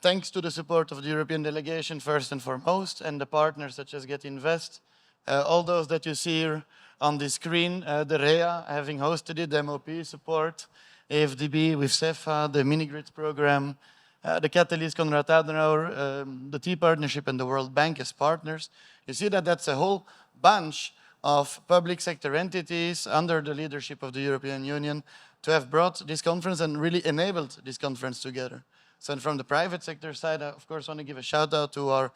thanks to the support of the European delegation first and foremost, and the partners such as Get Invest, all those that you see here on the screen, the REA having hosted it, the MOP support, AFDB with CEFA, the mini-grids program, the Catalyst Konrad Adenauer, the T Partnership and the World Bank as partners. You see that that's a whole bunch of public sector entities under the leadership of the European Union to have brought this conference and really enabled this conference together. So from the private sector side, I of course want to give a shout out to our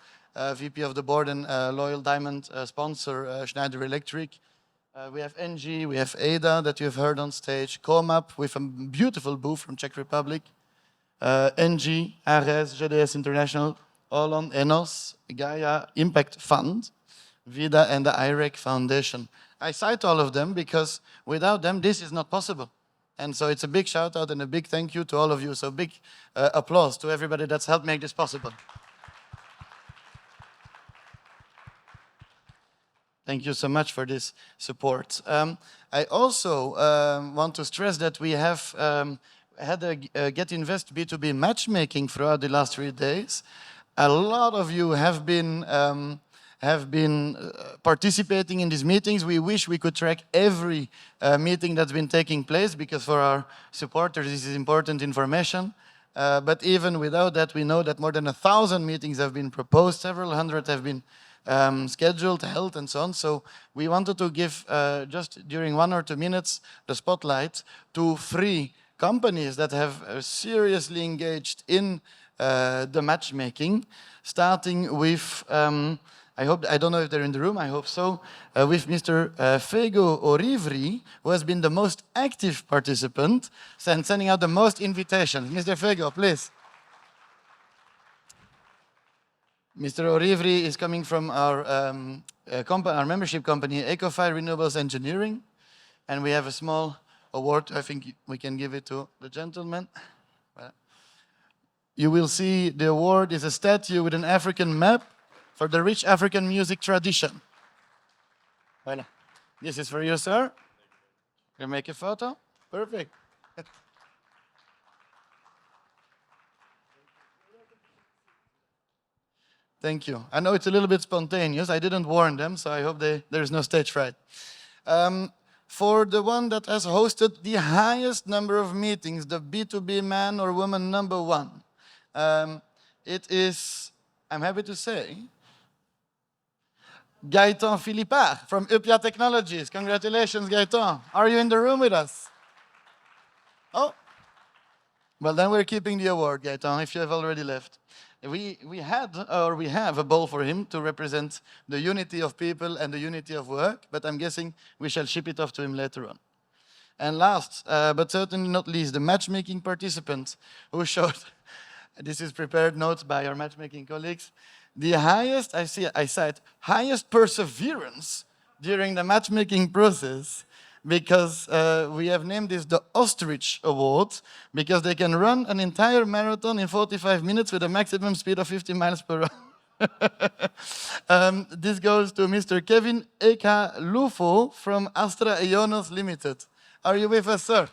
VP of the board and loyal diamond sponsor, Schneider Electric. We have NG, we have ADA that you have heard on stage, COMAP with a beautiful booth from Czech Republic, NG, ARES, GDS International, Olon, ENOS, Gaia Impact Fund, VIDA and the IREC Foundation. I cite all of them because without them this is not possible. And so it's a big shout out and a big thank you to all of you. So big applause to everybody that's helped make this possible. Thank you so much for this support. I also want to stress that we have had a Get Invest B2B matchmaking throughout the last 3 days. A lot of you have been participating in these meetings. We wish we could track every meeting that's been taking place because for our supporters this is important information. But even without that, we know that more than 1,000 meetings have been proposed, several hundred have been scheduled, held, and so on. So we wanted to give, just during 1 or 2 minutes, the spotlight to 3 companies that have seriously engaged in the matchmaking, starting with I don't know if they're in the room, I hope so, with Mr. Fego Orivri, who has been the most active participant and sending out the most invitations. Mr. Fego, please. Mr. Orivri is coming from our membership company, EcoLife Renewables Engineering, and we have a small award. I think we can give it to the gentleman. You will see the award is a statue with an African map for the rich African music tradition. Voilà. This is for you, sir. You make a photo? Perfect. Thank you. I know it's a little bit spontaneous. I didn't warn them, so I hope there's no stage fright. For the one that has hosted the highest number of meetings, the B2B man or woman #1, it is, I'm happy to say, Gaëtan Philippard from Upia Technologies. Congratulations, Gaëtan. Are you in the room with us? Oh, well, then we're keeping the award, Gaëtan, if you have already left. We have a ball for him to represent the unity of people and the unity of work, but I'm guessing we shall ship it off to him later on. And last, but certainly not least, the matchmaking participant who showed, this is prepared notes by our matchmaking colleagues, the highest, I cite, highest perseverance during the matchmaking process, because we have named this the Ostrich Award, because they can run an entire marathon in 45 minutes with a maximum speed of 50 miles per hour. This goes to Mr. Kevin Eka Lufo from Astra Ionos Limited. Are you with us, sir?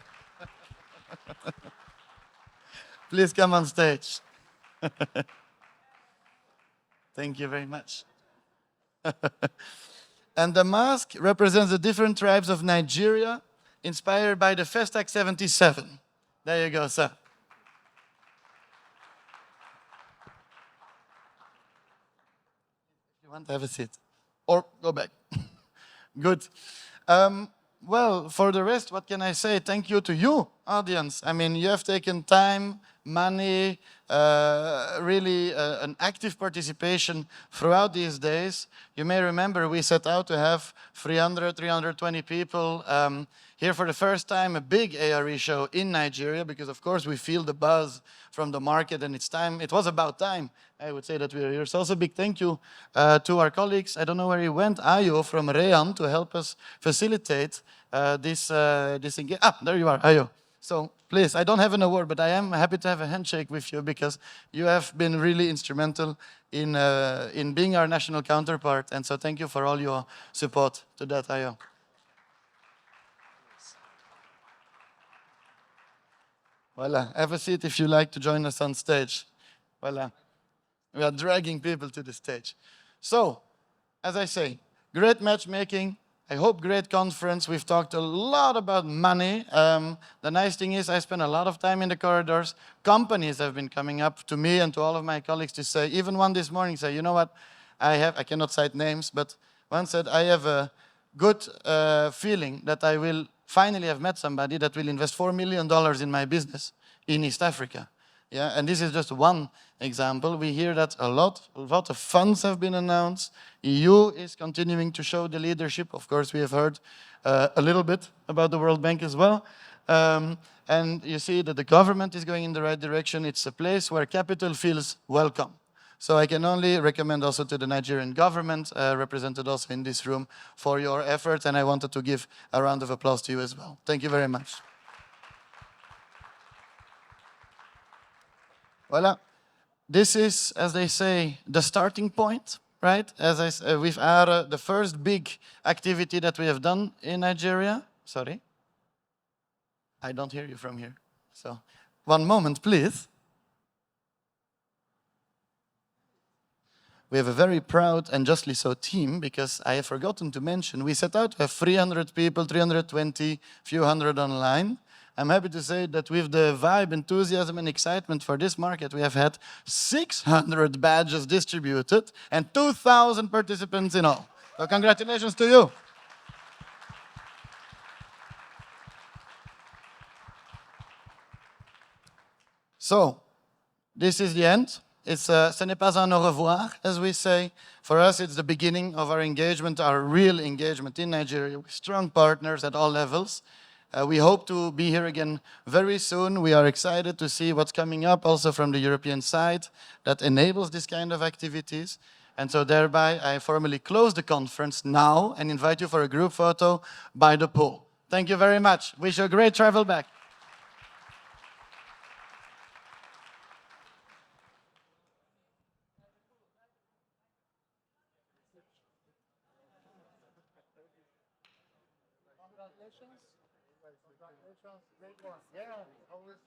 Please come on stage. Thank you very much. And the mask represents the different tribes of Nigeria, inspired by the Festac 77. There you go, sir. If you want to have a seat. Or go back. Good. Well, for the rest, what can I say? Thank you to you, audience. I mean, you have taken time, money, really an active participation throughout these days. You may remember we set out to have 300, 320 people here for the first time, a big ARE show in Nigeria, because of course we feel the buzz from the market and it's time. It was about time, I would say, that we are here. So also a big thank you to our colleagues. I don't know where he went, Ayo from Rayan, to help us facilitate this engagement. Ah, there you are, Ayo. So please, I don't have an award, but I am happy to have a handshake with you because you have been really instrumental in being our national counterpart. And so thank you for all your support to that, Ayo. Voila, have a seat if you like to join us on stage. Voila. We are dragging people to the stage. So, as I say, great matchmaking. I hope great conference. We've talked a lot about money. The nice thing is I spend a lot of time in the corridors. Companies have been coming up to me and to all of my colleagues to say, even one this morning said, you know what, I cannot cite names, but one said, I have a good feeling that I will finally have met somebody that will invest $4 million in my business in East Africa. Yeah, and this is just one example. We hear that a lot of funds have been announced. EU is continuing to show the leadership. Of course, we have heard a little bit about the World Bank as well. And you see that the government is going in the right direction. It's a place where capital feels welcome. So I can only recommend also to the Nigerian government, represented also in this room, for your efforts. And I wanted to give a round of applause to you as well. Thank you very much. Voila. This is, as they say, the starting point, right? As I said, with ARE, the first big activity that we have done in Nigeria. Sorry. I don't hear you from here. So, one moment, please. We have a very proud and justly so team, because I have forgotten to mention, we set out to have 300 people, 320, few hundred online. I'm happy to say that with the vibe, enthusiasm, and excitement for this market, we have had 600 badges distributed and 2,000 participants in all. So congratulations to you. So, this is the end. It's ce n'est pas un au revoir, as we say. For us, it's the beginning of our engagement, our real engagement in Nigeria, with strong partners at all levels. We hope to be here again very soon. We are excited to see what's coming up also from the European side that enables this kind of activities. And so thereby, I formally close the conference now and invite you for a group photo by the pool. Thank you very much. Wish you a great travel back. Congratulations. Great one. Yeah, always.